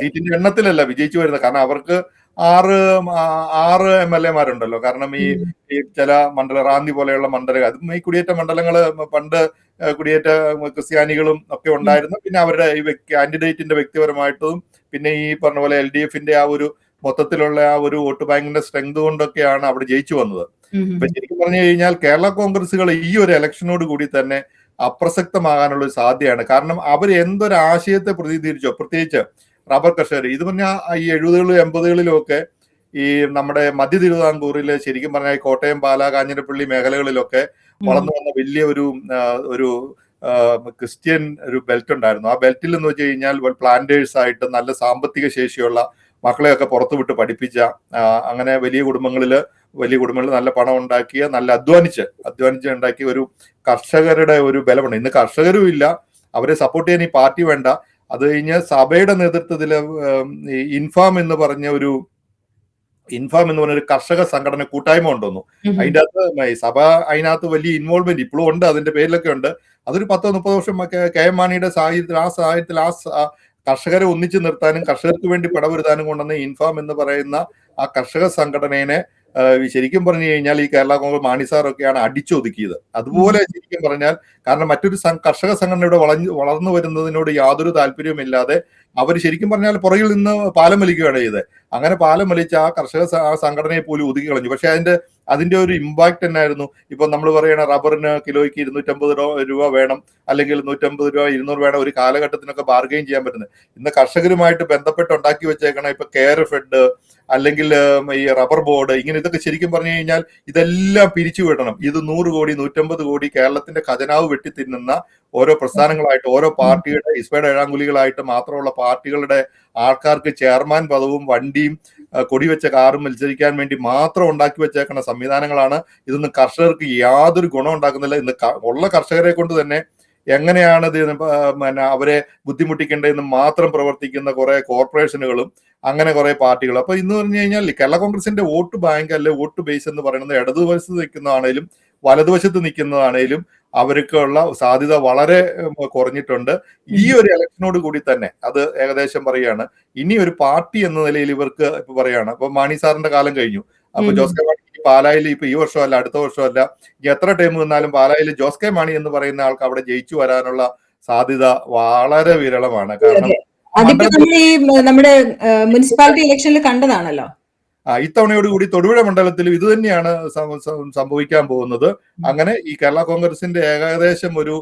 സീറ്റിന്റെ എണ്ണത്തിലല്ല വിജയിച്ചു വരുന്നത്. കാരണം അവർക്ക് 6 MLA-മാരുണ്ടല്ലോ. കാരണം ഈ ചില റാന്നി പോലെയുള്ള മണ്ഡലങ്ങൾ, അതും ഈ കുടിയേറ്റ മണ്ഡലങ്ങള് പണ്ട് കുടിയേറ്റ ക്രിസ്ത്യാനികളും ഒക്കെ ഉണ്ടായിരുന്നു. പിന്നെ അവരുടെ ഈ കാൻഡിഡേറ്റിന്റെ വ്യക്തിപരമായിട്ടും പിന്നെ ഈ പറഞ്ഞ പോലെ LDF-ന്റെ ആ ഒരു മൊത്തത്തിലുള്ള ആ ഒരു വോട്ട് ബാങ്കിന്റെ സ്ട്രെങ്ത് കൊണ്ടൊക്കെയാണ് അവിടെ ജയിച്ചു വന്നത്. ഇപ്പൊ ശരിക്കും പറഞ്ഞു കഴിഞ്ഞാൽ കേരള കോൺഗ്രസുകൾ ഈ ഒരു ഇലക്ഷനോട് കൂടി തന്നെ അപ്രസക്തമാകാനുള്ള ഒരു സാധ്യതയാണ്. കാരണം അവർ എന്തൊരു ആശയത്തെ പ്രതിനിധീകരിച്ചോ, പ്രത്യേകിച്ച് റബ്ബർ കർഷകർ, ഇത് പറഞ്ഞാൽ ഈ 70-കളിലും 80-കളിലും ഒക്കെ ഈ നമ്മുടെ മധ്യ തിരുവിതാംകൂറിലെ ശരിക്കും പറഞ്ഞാൽ കോട്ടയം, പാല, കാഞ്ഞിരപ്പള്ളി മേഖലകളിലൊക്കെ വളർന്നു വന്ന വലിയ ഒരു ക്രിസ്ത്യൻ ഒരു ബെൽറ്റ് ഉണ്ടായിരുന്നു. ആ ബെൽറ്റിൽ എന്ന് വെച്ച് കഴിഞ്ഞാൽ പ്ലാന്റേഴ്സ് ആയിട്ട് നല്ല സാമ്പത്തിക ശേഷിയുള്ള മക്കളെയൊക്കെ പുറത്തുവിട്ട് പഠിപ്പിച്ച, അങ്ങനെ വലിയ കുടുംബങ്ങളിൽ നല്ല പണം ഉണ്ടാക്കിയ, നല്ല അധ്വാനിച്ച് ഉണ്ടാക്കിയ ഒരു കർഷകരുടെ ഒരു ബലമുണ്ട്. ഇന്ന് കർഷകരും ഇല്ല, അവരെ സപ്പോർട്ട് ചെയ്യാൻ ഈ പാർട്ടി വേണ്ട. അത് കഴിഞ്ഞ് സഭയുടെ നേതൃത്വത്തിൽ ഇൻഫാം എന്ന് പറഞ്ഞ ഒരു കർഷക സംഘടന കൂട്ടായ്മ ഉണ്ടെന്നു. അതിൻ്റെ അകത്ത് സഭ അതിനകത്ത് വലിയ ഇൻവോൾവ്മെന്റ് ഇപ്പോഴും ഉണ്ട്, അതിന്റെ പേരിലൊക്കെ ഉണ്ട്. അതൊരു 10-30 വർഷം KM മാണിയുടെ സാഹചര്യത്തിൽ ആ കർഷകരെ ഒന്നിച്ചു നിർത്താനും കർഷകർക്ക് വേണ്ടി പടവരുത്താനും കൊണ്ടുവന്ന ഇൻഫാം എന്ന് പറയുന്ന ആ കർഷക സംഘടനയെ ശരിക്കും പറഞ്ഞു കഴിഞ്ഞാൽ ഈ കേരള കോൺഗ്രസ് മാണി സാറൊക്കെയാണ് അടിച്ചൊതുക്കിയത്. അതുപോലെ ശരിക്കും പറഞ്ഞാൽ, കാരണം മറ്റൊരു കർഷക സംഘടനയുടെ വളർന്നു വരുന്നതിനോട് യാതൊരു താല്പര്യവുമില്ലാതെ അവർ ശരിക്കും പറഞ്ഞാൽ പുറകിൽ നിന്ന് പാലം വലിക്കുകയാണ് ചെയ്തത്. അങ്ങനെ പാലം വലിച്ച ആ കർഷക സംഘടനയെ പോലും ഒതുക്കി കളഞ്ഞു. പക്ഷെ അതിന്റെ ഒരു ഇമ്പാക്ട് എന്നായിരുന്നു. ഇപ്പൊ നമ്മൾ പറയണ റബ്ബറിന് കിലോയ്ക്ക് 250 രൂപ വേണം, അല്ലെങ്കിൽ 150 രൂപ 200 വേണം, ഒരു കാലഘട്ടത്തിനൊക്കെ ബാർഗെയിൻ ചെയ്യാൻ പറ്റുന്നത്. ഇന്ന് കർഷകരുമായിട്ട് ബന്ധപ്പെട്ട് ഉണ്ടാക്കി വെച്ചേക്കണം ഇപ്പൊ കെയർ ഫെഡ് അല്ലെങ്കിൽ ഈ റബ്ബർ ബോർഡ്, ഇങ്ങനെ ഇതൊക്കെ ശരിക്കും പറഞ്ഞു കഴിഞ്ഞാൽ ഇതെല്ലാം പിരിച്ചു വിടണം. ഇത് 100 കോടി 150 കോടി കേരളത്തിന്റെ ഖജനാവ് വെട്ടിത്തിന്നുന്ന ഓരോ പ്രസ്ഥാനങ്ങളായിട്ട്, ഓരോ പാർട്ടിയുടെ ഇസ്പയുടെ ഏഴാങ്കുലികളായിട്ട് മാത്രമുള്ള പാർട്ടികളുടെ ആൾക്കാർക്ക് ചെയർമാൻ പദവും വണ്ടിയും കൊടിവെച്ച കാറും മത്സരിക്കാൻ വേണ്ടി മാത്രം ഉണ്ടാക്കി വെച്ചേക്കുന്ന സംവിധാനങ്ങളാണ്. ഇതൊന്നും കർഷകർക്ക് യാതൊരു ഗുണം ഉണ്ടാക്കുന്നില്ല. ഇന്ന് ഉള്ള കർഷകരെ കൊണ്ട് തന്നെ എങ്ങനെയാണ് അവരെ ബുദ്ധിമുട്ടിക്കേണ്ടതെന്ന് മാത്രം പ്രവർത്തിക്കുന്ന കുറെ കോർപ്പറേഷനുകളും അങ്ങനെ കുറെ പാർട്ടികളും. അപ്പൊ ഇന്ന് പറഞ്ഞു കഴിഞ്ഞാൽ കേരള കോൺഗ്രസിന്റെ വോട്ട് ബാങ്ക് അല്ലെ വോട്ട് ബേസ് എന്ന് പറയുന്നത് ഇടതുവശത്ത് നിൽക്കുന്നതാണേലും വലതുവശത്ത് നിൽക്കുന്നതാണേലും അവർക്കുള്ള സാധ്യത വളരെ കുറഞ്ഞിട്ടുണ്ട്. ഈ ഒരു ഇലക്ഷനോട് കൂടി തന്നെ അത് ഏകദേശം പറയുകയാണ്. ഇനി ഒരു പാർട്ടി എന്ന നിലയിൽ ഇവർക്ക് ഇപ്പൊ പറയാണ്, ഇപ്പൊ മാണി സാറിന്റെ കാലം കഴിഞ്ഞു. അപ്പൊ ജോസ് കെ മാണി പാലായിൽ ഇപ്പൊ ഈ വർഷമല്ല അടുത്ത വർഷമല്ല എത്ര ടൈം വന്നാലും പാലായിൽ ജോസ് കെ മാണി എന്ന് പറയുന്ന ആൾക്ക് അവിടെ ജയിച്ചു വരാനുള്ള സാധ്യത വളരെ വിരളമാണ്. കാരണം നമ്മുടെ മുനിസിപ്പാലിറ്റി ഇലക്ഷനിൽ കണ്ടതാണല്ലോ. ഇത്തവണയോടുകൂടി തൊടുപുഴ മണ്ഡലത്തിലും ഇത് തന്നെയാണ് സംഭവിക്കാൻ പോകുന്നത്. അങ്ങനെ ഈ കേരള കോൺഗ്രസിന്റെ ഏകദേശം ഒരു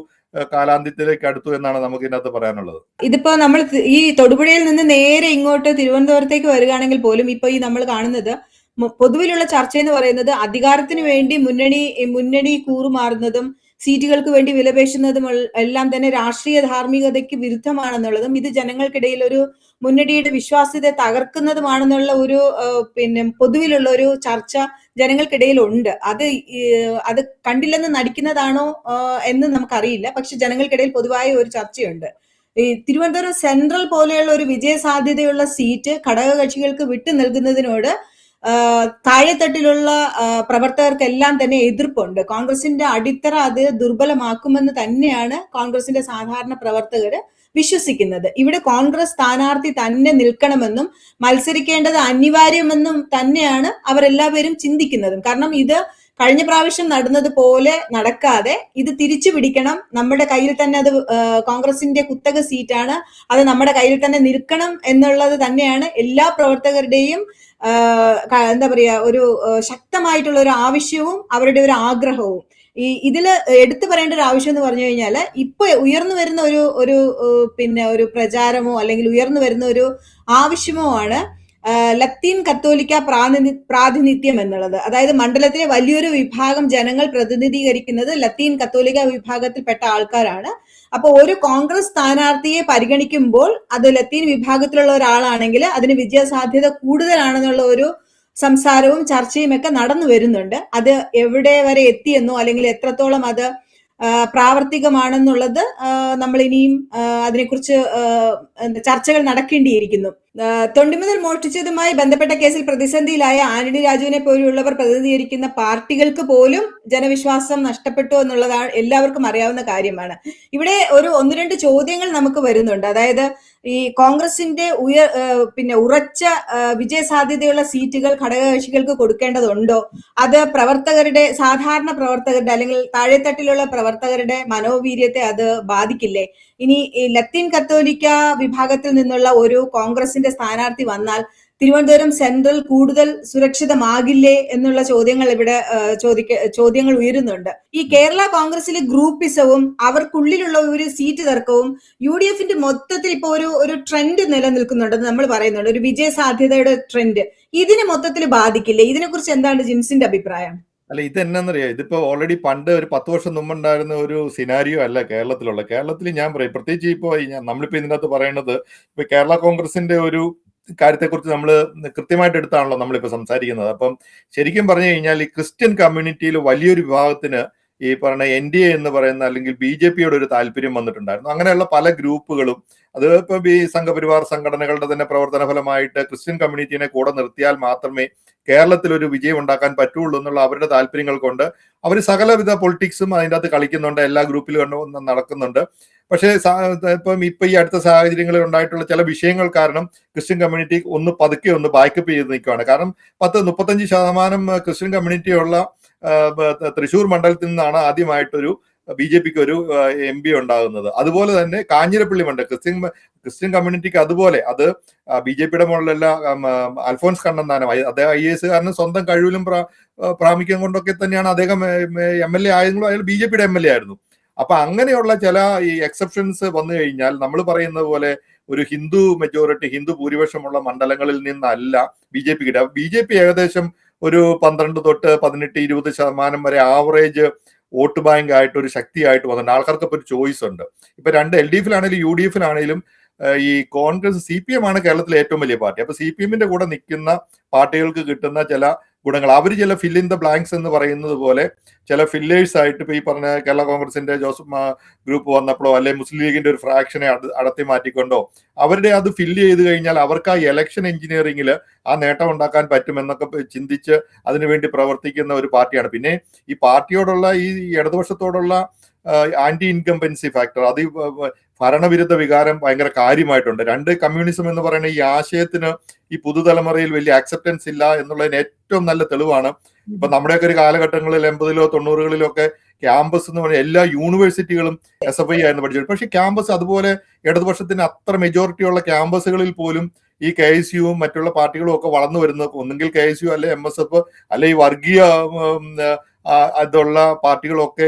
കാലാന്ത്യത്തിലേക്ക് അടുത്തു എന്നാണ് നമുക്ക് ഇതിനകത്ത് പറയാനുള്ളത്. ഇതിപ്പോ നമ്മൾ ഈ തൊടുപുഴയിൽ നിന്ന് നേരെ ഇങ്ങോട്ട് തിരുവനന്തപുരത്തേക്ക് വരികയാണെങ്കിൽ പോലും ഇപ്പൊ ഈ നമ്മൾ കാണുന്നത് പൊതുവിലുള്ള ചർച്ച എന്ന് പറയുന്നത് അധികാരത്തിന് വേണ്ടി മുന്നണി കൂറുമാറുന്നതും സീറ്റുകൾക്ക് വേണ്ടി വിലപേശുന്നതും എല്ലാം തന്നെ രാഷ്ട്രീയ ധാർമ്മികതയ്ക്ക് വിരുദ്ധമാണെന്നുള്ളതും ഇത് ജനങ്ങൾക്കിടയിൽ ഒരു മുന്നണിയുടെ വിശ്വാസ്യത തകർക്കുന്നതുമാണെന്നുള്ള ഒരു പൊതുവിലുള്ള ഒരു ചർച്ച ജനങ്ങൾക്കിടയിൽ ഉണ്ട്. അത് കണ്ടില്ലെന്ന് നടിക്കുന്നതാണോ എന്ന് നമുക്കറിയില്ല. പക്ഷെ ജനങ്ങൾക്കിടയിൽ പൊതുവായ ഒരു ചർച്ചയുണ്ട്. ഈ തിരുവനന്തപുരം സെൻട്രൽ പോലെയുള്ള ഒരു വിജയ സാധ്യതയുള്ള സീറ്റ് ഘടകകക്ഷികൾക്ക് വിട്ടു നൽകുന്നതിനോട് താഴെത്തട്ടിലുള്ള പ്രവർത്തകർക്കെല്ലാം തന്നെ എതിർപ്പുണ്ട്. കോൺഗ്രസിന്റെ അടിത്തറ അത് ദുർബലമാക്കുമെന്ന് തന്നെയാണ് കോൺഗ്രസിന്റെ സാധാരണ പ്രവർത്തകര് വിശ്വസിക്കുന്നത്. ഇവിടെ കോൺഗ്രസ് സ്ഥാനാർത്ഥി തന്നെ നിൽക്കണമെന്നും മത്സരിക്കേണ്ടത് അനിവാര്യമെന്നും തന്നെയാണ് അവരെല്ലാവരും ചിന്തിക്കുന്നതും. കാരണം ഇത് കഴിഞ്ഞ പ്രാവശ്യം നടന്നതുപോലെ നടക്കാതെ ഇത് തിരിച്ചു പിടിക്കണം, നമ്മുടെ കയ്യിൽ തന്നെ അത് കോൺഗ്രസിന്റെ കുത്തക സീറ്റാണ്, അത് നമ്മുടെ കയ്യിൽ തന്നെ നിൽക്കണം എന്നുള്ളത് തന്നെയാണ് എല്ലാ പ്രവർത്തകരുടെയും എന്താ പറയാ ഒരു ശക്തമായിട്ടുള്ള ഒരു ആവശ്യവും അവരുടെ ഒരു ആഗ്രഹവും. ഇതില് എടുത്തു പറയേണ്ട ഒരു ആവശ്യം എന്ന് പറഞ്ഞു കഴിഞ്ഞാല് ഇപ്പൊ ഉയർന്നു വരുന്ന ഒരു പിന്നെ ഒരു പ്രചാരമോ അല്ലെങ്കിൽ ഉയർന്നു വരുന്ന ഒരു ആവശ്യമോ ആണ് ലത്തീൻ കത്തോലിക്ക പ്രാതിനിധ്യം എന്നുള്ളത്. അതായത് മണ്ഡലത്തിലെ വലിയൊരു വിഭാഗം ജനങ്ങൾ പ്രതിനിധീകരിക്കുന്നത് ലത്തീൻ കത്തോലിക്ക വിഭാഗത്തിൽപ്പെട്ട ആൾക്കാരാണ്. അപ്പൊ ഒരു കോൺഗ്രസ് സ്ഥാനാർത്ഥിയെ പരിഗണിക്കുമ്പോൾ അത് ലത്തീൻ വിഭാഗത്തിലുള്ള ഒരാളാണെങ്കിൽ അതിന് വിജയസാധ്യത കൂടുതലാണെന്നുള്ള ഒരു സംസാരവും ചർച്ചയും ഒക്കെ നടന്നു വരുന്നുണ്ട്. അത് എവിടെ വരെ എത്തിയെന്നോ അല്ലെങ്കിൽ എത്രത്തോളം അത് പ്രാവർത്തികമാണെന്നുള്ളത് നമ്മൾ ഇനിയും അതിനെക്കുറിച്ച് ചർച്ചകൾ നടക്കേണ്ടിയിരിക്കുന്നു. തൊണ്ടിമുതൽ മോഷ്ടിച്ചതുമായി ബന്ധപ്പെട്ട കേസിൽ പ്രതിസന്ധിയിലായ ആന്റണി രാജുവിനെ പോലെയുള്ളവർ പ്രതിനിധീകരിക്കുന്ന പാർട്ടികൾക്ക് പോലും ജനവിശ്വാസം നഷ്ടപ്പെട്ടു എന്നുള്ളതാണ് എല്ലാവർക്കും അറിയാവുന്ന കാര്യമാണ്. ഇവിടെ ഒന്ന് രണ്ട് ചോദ്യങ്ങൾ നമുക്ക് വരുന്നുണ്ട്. അതായത് ഈ കോൺഗ്രസിന്റെ ഉറച്ച വിജയസാധ്യതയുള്ള സീറ്റുകൾ ഘടകകക്ഷികൾക്ക് കൊടുക്കേണ്ടതുണ്ടോ, അത് സാധാരണ പ്രവർത്തകരുടെ അല്ലെങ്കിൽ താഴെത്തട്ടിലുള്ള പ്രവർത്തകരുടെ മനോവീര്യത്തെ അത് ബാധിക്കില്ലേ? ഇനി ഈ ലത്തീൻ കത്തോലിക്ക വിഭാഗത്തിൽ നിന്നുള്ള ഒരു കോൺഗ്രസിന്റെ സ്ഥാനാർത്ഥി വന്നാൽ തിരുവനന്തപുരം സെൻട്രൽ കൂടുതൽ സുരക്ഷിതമാകില്ലേ എന്നുള്ള ചോദ്യങ്ങൾ ഇവിടെ ചോദ്യങ്ങൾ ഉയരുന്നുണ്ട്. ഈ കേരള കോൺഗ്രസിലെ ഗ്രൂപ്പിസവും അവർക്കുള്ളിലുള്ള ഒരു സീറ്റ് തർക്കവും UDFന്റെ മൊത്തത്തിൽ ഇപ്പൊ ഒരു ട്രെൻഡ് നിലനിൽക്കുന്നുണ്ടെന്ന് നമ്മൾ പറയുന്നുണ്ട്, ഒരു വിജയ സാധ്യതയുടെ ട്രെൻഡ്. ഇതിനെ മൊത്തത്തിൽ ബാധിക്കില്ലേ? ഇതിനെക്കുറിച്ച് എന്താണ് ജിൻസിന്റെ അഭിപ്രായം? അല്ല, ഇത് എന്നാന്നറിയാം, ഇതിപ്പോ ഓൾറെഡി പണ്ട് ഒരു 10 വർഷം മുമ്പുണ്ടായിരുന്ന ഒരു സിനാരിയോ അല്ല കേരളത്തിൽ ഞാൻ പറയും. പ്രത്യേകിച്ച് ഇപ്പോ നമ്മളിപ്പോ ഇതിനകത്ത് പറയുന്നത് ഇപ്പൊ കേരള കോൺഗ്രസിന്റെ ഒരു കാര്യത്തെക്കുറിച്ച് നമ്മൾ കൃത്യമായിട്ട് എടുത്താണല്ലോ നമ്മളിപ്പോ സംസാരിക്കുന്നത്. അപ്പം ശരിക്കും പറഞ്ഞു കഴിഞ്ഞാൽ ഈ ക്രിസ്ത്യൻ കമ്മ്യൂണിറ്റിയിൽ വലിയൊരു വിഭാഗത്തിന് ഈ പറഞ്ഞ NDA എന്ന് പറയുന്ന അല്ലെങ്കിൽ BJPയോട് ഒരു താല്പര്യം വന്നിട്ടുണ്ടായിരുന്നു. അങ്ങനെയുള്ള പല ഗ്രൂപ്പുകളും, അത് ഇപ്പൊ ഈ സംഘപരിവാർ സംഘടനകളുടെ തന്നെ പ്രവർത്തന ഫലമായിട്ട് ക്രിസ്ത്യൻ കമ്മ്യൂണിറ്റിനെ കൂടെ നിർത്തിയാൽ മാത്രമേ കേരളത്തിൽ ഒരു വിജയം ഉണ്ടാക്കാൻ പറ്റുള്ളൂ എന്നുള്ള അവരുടെ താല്പര്യങ്ങൾ കൊണ്ട് അവർ സകലവിധ പൊളിറ്റിക്സും അതിൻ്റെ അകത്ത് കളിക്കുന്നുണ്ട്, എല്ലാ ഗ്രൂപ്പിലും നടക്കുന്നുണ്ട്. പക്ഷേ ഇപ്പൊ ഈ അടുത്ത സാഹചര്യങ്ങളിൽ ഉണ്ടായിട്ടുള്ള ചില വിഷയങ്ങൾ കാരണം ക്രിസ്ത്യൻ കമ്മ്യൂണിറ്റി പതുക്കെ ബാക്കപ്പ് ചെയ്ത് നിൽക്കുകയാണ്. കാരണം 35% ക്രിസ്ത്യൻ കമ്മ്യൂണിറ്റിയുള്ള തൃശ്ശൂർ മണ്ഡലത്തിൽ നിന്നാണ് ആദ്യമായിട്ടൊരു BJPക്ക് ഒരു MP ഉണ്ടാകുന്നത്. അതുപോലെ തന്നെ കാഞ്ഞിരപ്പള്ളി മണ്ഡലം ക്രിസ്ത്യൻ കമ്മ്യൂണിറ്റിക്ക് അതുപോലെ അത് BJPയുടെ മുകളിലല്ല അൽഫോൻസ് കണ്ണന്താനം, അദ്ദേഹം IAS കാരനും സ്വന്തം കഴിവിലും പ്രാമുഖ്യം കൊണ്ടൊക്കെ തന്നെയാണ് അദ്ദേഹം MLA ആയെങ്കിലും അയാൾ BJPയുടെ MLA ആയിരുന്നു. അപ്പൊ അങ്ങനെയുള്ള ചില ഈ എക്സെപ്ഷൻസ് വന്നു കഴിഞ്ഞാൽ നമ്മൾ പറയുന്നത് പോലെ ഒരു ഹിന്ദു ഭൂരിപക്ഷമുള്ള മണ്ഡലങ്ങളിൽ നിന്നല്ല BJP കിട്ടുക. BJP ഏകദേശം ഒരു 12 തൊട്ട് 18-20% വരെ ആവറേജ് വോട്ട് ബാങ്ക് ആയിട്ട് ഒരു ശക്തിയായിട്ട് വന്നിട്ടുണ്ട്. ആൾക്കാർക്ക് ഇപ്പൊ ഒരു ചോയ്സ് ഉണ്ട്. ഇപ്പൊ രണ്ട് LDFിലാണെങ്കിലും UDFിലാണെങ്കിലും ഈ കോൺഗ്രസ് CPM ആണ് കേരളത്തിലെ ഏറ്റവും വലിയ പാർട്ടി. അപ്പൊ CPMന്റെ കൂടെ നിൽക്കുന്ന പാർട്ടികൾക്ക് കിട്ടുന്ന ചില ഗുണങ്ങൾ, അവർ ചില ഫിൽ ഇൻ ദ ബ്ലാങ്ക്സ് എന്ന് പറയുന്നത് പോലെ ചില ഫില്ലേഴ്സ് ആയിട്ട് ഇപ്പൊ ഈ പറഞ്ഞ കേരള കോൺഗ്രസിന്റെ ജോസഫ് ഗ്രൂപ്പ് വന്നപ്പോഴോ അല്ലെ മുസ്ലിം ലീഗിന്റെ ഒരു ഫ്രാക്ഷനെ അടത്തി മാറ്റിക്കൊണ്ടോ അവരുടെ അത് ഫില്ല് ചെയ്ത് കഴിഞ്ഞാൽ അവർക്ക് ആ ഇലക്ഷൻ എഞ്ചിനീയറിംഗിൽ ആ നേട്ടം ഉണ്ടാക്കാൻ പറ്റുമെന്നൊക്കെ ചിന്തിച്ച് അതിനുവേണ്ടി പ്രവർത്തിക്കുന്ന ഒരു പാർട്ടിയാണ്. പിന്നെ ഈ പാർട്ടിയോടുള്ള ഈ ഇടതുപക്ഷത്തോടുള്ള ആന്റി ഇൻകംബൻസി ഫാക്ടർ, അത് ഭരണവിരുദ്ധ വികാരം ഭയങ്കര കാര്യമായിട്ടുണ്ട്. രണ്ട് കമ്മ്യൂണിസം എന്ന് പറയുന്ന ഈ ആശയത്തിന് ഈ പുതുതലമുറയിൽ വലിയ ആക്സെപ്റ്റൻസ് ഇല്ല എന്നുള്ളതിന് ഏറ്റവും നല്ല തെളിവാണ്. ഇപ്പൊ നമ്മുടെയൊക്കെ ഒരു കാലഘട്ടങ്ങളിൽ 80-ലോ 90-കളിലോ ഒക്കെ ക്യാമ്പസ് എന്ന് പറഞ്ഞാൽ എല്ലാ യൂണിവേഴ്സിറ്റികളും SFI ആയിരുന്നു പഠിച്ചത്. പക്ഷെ ക്യാമ്പസ് അതുപോലെ ഇടതുപക്ഷത്തിന് അത്ര മെജോറിറ്റി ഉള്ള ക്യാമ്പസുകളിൽ പോലും ഈ KSUവും മറ്റുള്ള പാർട്ടികളും ഒക്കെ വളർന്നു വരുന്നത് ഒന്നെങ്കിൽ KSU അല്ലെ MSF അല്ലെ ഈ വർഗീയ അതുള്ള പാർട്ടികളൊക്കെ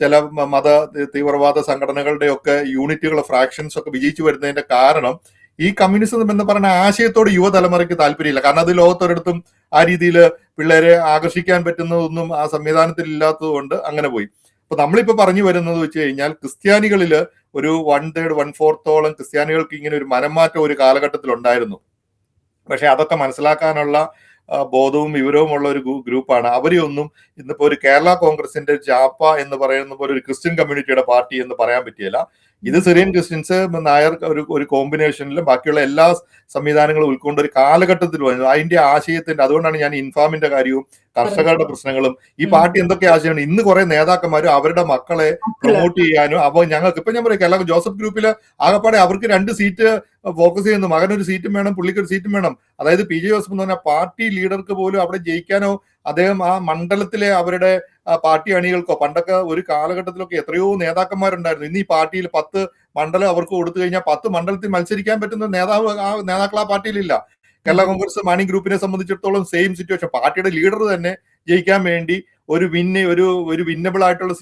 ചില മത തീവ്രവാദ സംഘടനകളുടെ ഒക്കെ യൂണിറ്റുകൾ ഫ്രാക്ഷൻസ് ഒക്കെ വിജയിച്ചു വരുന്നതിന്റെ കാരണം ഈ കമ്മ്യൂണിസം എന്ന് പറയുന്ന ആശയത്തോട് യുവതലമുറയ്ക്ക് താല്പര്യമില്ല. കാരണം അത് ലോകത്തൊരിടത്തും ആ രീതിയിൽ പിള്ളേരെ ആകർഷിക്കാൻ പറ്റുന്നതൊന്നും ആ സംവിധാനത്തിൽ ഇല്ലാത്തത് കൊണ്ട് അങ്ങനെ പോയി. അപ്പൊ നമ്മളിപ്പോ പറഞ്ഞു വരുന്നത് വെച്ച് കഴിഞ്ഞാൽ ക്രിസ്ത്യാനികളില് ഒരു 1/3 1/4 ക്രിസ്ത്യാനികൾക്ക് ഇങ്ങനെ ഒരു മനംമാറ്റം ഒരു കാലഘട്ടത്തിൽ ഉണ്ടായിരുന്നു. പക്ഷെ അതൊക്കെ മനസ്സിലാക്കാനുള്ള ബോധവും വിവരവും ഉള്ള ഒരു ഗ്രൂപ്പാണ്. അവരെയൊന്നും ഇന്നിപ്പോ ഒരു കേരള കോൺഗ്രസിന്റെ ജാപ്പ എന്ന് പറയുന്ന പോലെ ഒരു ക്രിസ്ത്യൻ കമ്മ്യൂണിറ്റിയുടെ പാർട്ടി എന്ന് പറയാൻ പറ്റിയില്ല. ഇത് സിറിയൻ ക്രിസ്ത്യൻസ് നായർ ഒരു കോമ്പിനേഷനിലും ബാക്കിയുള്ള എല്ലാ സംവിധാനങ്ങളും ഉൾക്കൊണ്ട് ഒരു കാലഘട്ടത്തിൽ വന്നു. അതിന്റെ ആശയത്തിന്റെ, അതുകൊണ്ടാണ് ഞാൻ ഇൻഫാമിന്റെ കാര്യവും കർഷകരുടെ പ്രശ്നങ്ങളും ഈ പാർട്ടി എന്തൊക്കെ ആശയമാണ്. ഇന്ന് കുറെ നേതാക്കന്മാരും അവരുടെ മക്കളെ പ്രൊമോട്ട് ചെയ്യാനും, അപ്പൊ ഞങ്ങൾക്ക് ഇപ്പൊ ഞാൻ പറയാം കേരള ജോസഫ് ഗ്രൂപ്പില് ആകപ്പാടെ അവർക്ക് 2 സീറ്റ് ഫോക്കസ് ചെയ്യുന്നു. മകനൊരു സീറ്റും വേണം, പുള്ളിക്ക് ഒരു സീറ്റും വേണം. അതായത് പി ജെ ജോസഫ് എന്ന് പറഞ്ഞാൽ പാർട്ടി ലീഡർക്ക് പോലും അവിടെ ജയിക്കാനോ അദ്ദേഹം ആ മണ്ഡലത്തിലെ അവരുടെ പാർട്ടി അണികൾക്കോ, പണ്ടൊക്കെ ഒരു കാലഘട്ടത്തിലൊക്കെ എത്രയോ നേതാക്കന്മാരുണ്ടായിരുന്നു. ഇന്ന് ഈ പാർട്ടിയിൽ 10 മണ്ഡലം അവർക്ക് കൊടുത്തു കഴിഞ്ഞാൽ 10 മണ്ഡലത്തിൽ മത്സരിക്കാൻ പറ്റുന്ന നേതാക്കൾ ആ പാർട്ടിയിലില്ല. കേരള കോൺഗ്രസ് മാണി ഗ്രൂപ്പിനെ സംബന്ധിച്ചിടത്തോളം സെയിം സിറ്റുവേഷൻ. പാർട്ടിയുടെ ലീഡർ തന്നെ ജയിക്കാൻ വേണ്ടി ഒരു വിന്നബിൾ ആയിട്ടുള്ള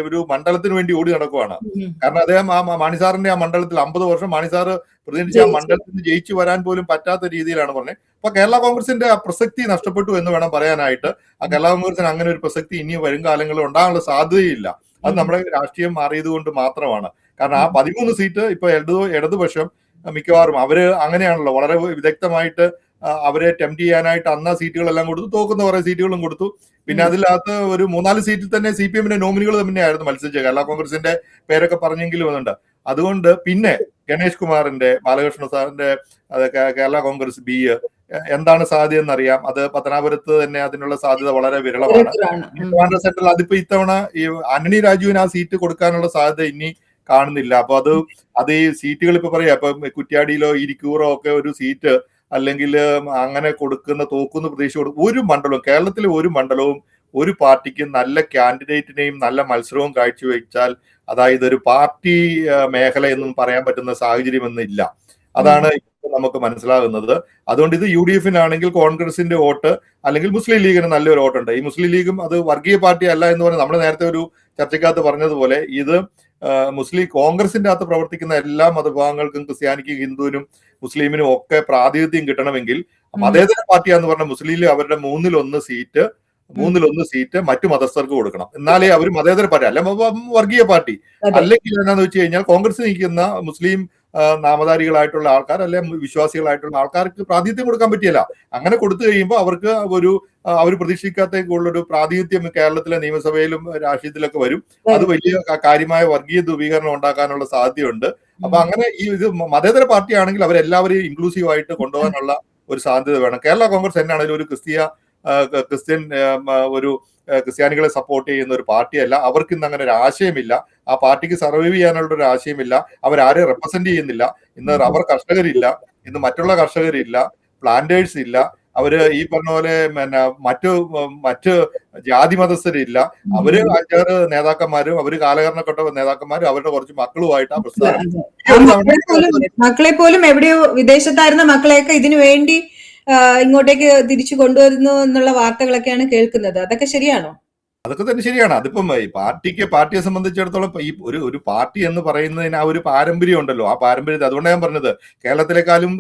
ഒരു മണ്ഡലത്തിന് വേണ്ടി ഓടി നടക്കുവാണ്. കാരണം അദ്ദേഹം മാണിസാറിന്റെ ആ മണ്ഡലത്തിൽ 50 വർഷം മാണിസാറ് പ്രതിനിധിച്ച് ആ മണ്ഡലത്തിൽ നിന്ന് ജയിച്ചു വരാൻ പോലും പറ്റാത്ത രീതിയിലാണ് പറഞ്ഞത്. അപ്പൊ കേരള കോൺഗ്രസിന്റെ ആ പ്രസക്തി നഷ്ടപ്പെട്ടു എന്ന് വേണം പറയാനായിട്ട്. ആ കേരള കോൺഗ്രസിന് അങ്ങനെ ഒരു പ്രസക്തി ഇനി വരും കാലങ്ങളിൽ ഉണ്ടാകാനുള്ള സാധ്യതയില്ല. അത് നമ്മുടെ രാഷ്ട്രീയം മാറിയത് കൊണ്ട് മാത്രമാണ്. കാരണം ആ 13 സീറ്റ് ഇപ്പൊ ഇടതുപക്ഷം മിക്കവാറും അവര് അങ്ങനെയാണല്ലോ, വളരെ വിദഗ്ധമായിട്ട് അവരെ ടെംപ്റ്റ് ചെയ്യാനായിട്ട് അന്ന് സീറ്റുകളെല്ലാം കൊടുത്തു, തോക്കുന്ന കുറെ സീറ്റുകളും കൊടുത്തു. പിന്നെ അതിനകത്ത് ഒരു 3-4 സീറ്റിൽ തന്നെ CPM-ന്റെ നോമിനികൾ തന്നെയായിരുന്നു മത്സരിച്ചത്. കേരള കോൺഗ്രസിന്റെ പേരൊക്കെ പറഞ്ഞെങ്കിലും അതുണ്ട്. അതുകൊണ്ട് പിന്നെ ഗണേഷ് കുമാറിന്റെ, ബാലകൃഷ്ണ സാറിന്റെ കേരള കോൺഗ്രസ് ബി എന്താണ് സാധ്യത എന്നറിയാം. അത് പത്തനാപുരത്ത് തന്നെ അതിനുള്ള സാധ്യത വളരെ വിരളമാണ്. ട്രിവാൻഡ്രം സെൻട്രൽ അതിപ്പോ ഇത്തവണ ഈ ആന്റണി രാജുവിന് ആ സീറ്റ് കൊടുക്കാനുള്ള സാധ്യത ഇനി കാണുന്നില്ല. അപ്പൊ അത് ഈ സീറ്റുകൾ ഇപ്പൊ പറയാം, ഇപ്പൊ കുറ്റ്യാടിയിലോ ഇരിക്കൂറോ ഒക്കെ ഒരു സീറ്റ് അല്ലെങ്കിൽ അങ്ങനെ തോക്കുന്ന പ്രതീക്ഷ കൊടുക്കും. ഒരു മണ്ഡലവും, കേരളത്തിലെ ഒരു മണ്ഡലവും ഒരു പാർട്ടിക്ക് നല്ല കാൻഡിഡേറ്റിനെയും നല്ല മത്സരവും കാഴ്ചവെച്ചാൽ അതായത് ഒരു പാർട്ടി മേഖല എന്നും പറയാൻ പറ്റുന്ന സാഹചര്യം ഇല്ല. അതാണ് നമുക്ക് മനസ്സിലാകുന്നത്. അതുകൊണ്ട് ഇത് UDF-നാണെങ്കിൽ കോൺഗ്രസിന്റെ വോട്ട്, അല്ലെങ്കിൽ മുസ്ലിം ലീഗിന് നല്ലൊരു വോട്ടുണ്ട്. ഈ മുസ്ലിം ലീഗും അത് വർഗീയ പാർട്ടി അല്ല എന്ന് പറഞ്ഞാൽ നമ്മൾ നേരത്തെ ഒരു ചർച്ചക്കകത്ത് പറഞ്ഞതുപോലെ ഇത് മുസ്ലിം കോൺഗ്രസിന്റെ അകത്ത് പ്രവർത്തിക്കുന്ന എല്ലാ മതവിഭാഗങ്ങൾക്കും, ക്രിസ്ത്യാനിക്കും ഹിന്ദുവിനും മുസ്ലിമിനും ഒക്കെ പ്രാതിനിധ്യം കിട്ടണമെങ്കിൽ മതേതര പാർട്ടിയാന്ന് പറഞ്ഞ മുസ്ലിം ലീഗ് അവരുടെ 3-1 സീറ്റ് മറ്റു മതസ്ഥർക്ക് കൊടുക്കണം. എന്നാലേ അവർ മതേതര പാർട്ടി അല്ല വർഗീയ പാർട്ടി. അല്ലെങ്കിൽ എന്താന്ന് വെച്ച് കഴിഞ്ഞാൽ കോൺഗ്രസ് നിൽക്കുന്ന മുസ്ലിം നാമധാരികളായിട്ടുള്ള ആൾക്കാർ, അല്ലെ വിശ്വാസികളായിട്ടുള്ള ആൾക്കാർക്ക് പ്രാതിനിധ്യം കൊടുക്കാൻ പറ്റിയല്ല. അങ്ങനെ കൊടുത്തു കഴിയുമ്പോൾ അവർക്ക് അവർ പ്രതീക്ഷിക്കാത്തേക്കുള്ളൊരു പ്രാതിനിധ്യം കേരളത്തിലെ നിയമസഭയിലും രാഷ്ട്രീയത്തിലൊക്കെ വരും. അത് വലിയ കാര്യമായ വർഗീയ ധ്രുവീകരണം ഉണ്ടാക്കാനുള്ള സാധ്യതയുണ്ട്. അപ്പൊ അങ്ങനെ ഇത് മതേതര പാർട്ടി ആണെങ്കിൽ അവരെല്ലാവരെയും ഇൻക്ലൂസീവ് ആയിട്ട് കൊണ്ടുപോകാനുള്ള ഒരു സാധ്യത വേണം. കേരള കോൺഗ്രസ് എന്നാണെങ്കിലും ഒരു ക്രിസ്ത്യാനികളെ സപ്പോർട്ട് ചെയ്യുന്ന ഒരു പാർട്ടിയല്ല. അവർക്ക് ഇന്ന് അങ്ങനെ ഒരു ആശയമില്ല. ആ പാർട്ടിക്ക് സർവൈവ് ചെയ്യാനുള്ള ഒരു ആശയമില്ല. അവരാരെ റെപ്രസെന്റ് ചെയ്യുന്നില്ല. ഇന്ന് റബ്ബർ കർഷകരില്ല, ഇന്ന് മറ്റുള്ള കർഷകരില്ല, പ്ലാന്റേഴ്സ് ഇല്ല, അവര് ഈ പറഞ്ഞ പോലെ മറ്റ് ജാതി മതസ്ഥരില്ല. അവര് 5-6 നേതാക്കന്മാരും അവര് കാലഘട്ടപ്പെട്ട നേതാക്കന്മാരും അവരുടെ കുറച്ച് മക്കളുമായിട്ട് ആ പ്രസ്ഥാനം മക്കളെ പോലും എവിടെയോ വിദേശത്തായിരുന്ന മക്കളെയൊക്കെ ഇതിനു വേണ്ടി ഇങ്ങോട്ടേക്ക് തിരിച്ചു കൊണ്ടുവരുന്നു എന്നുള്ള വാർത്തകളൊക്കെയാണ് കേൾക്കുന്നത്. അതൊക്കെ ശരിയാണോ? അതൊക്കെ തന്നെ ശരിയാണ്. അതിപ്പം ഈ പാർട്ടിയെ സംബന്ധിച്ചിടത്തോളം ഈ ഒരു പാർട്ടി എന്ന് പറയുന്നതിന് ആ ഒരു പാരമ്പര്യം ഉണ്ടല്ലോ. ആ പാരമ്പര്യത്തെ, അതുകൊണ്ട് ഞാൻ പറഞ്ഞത് കേരളത്തിലെക്കാളും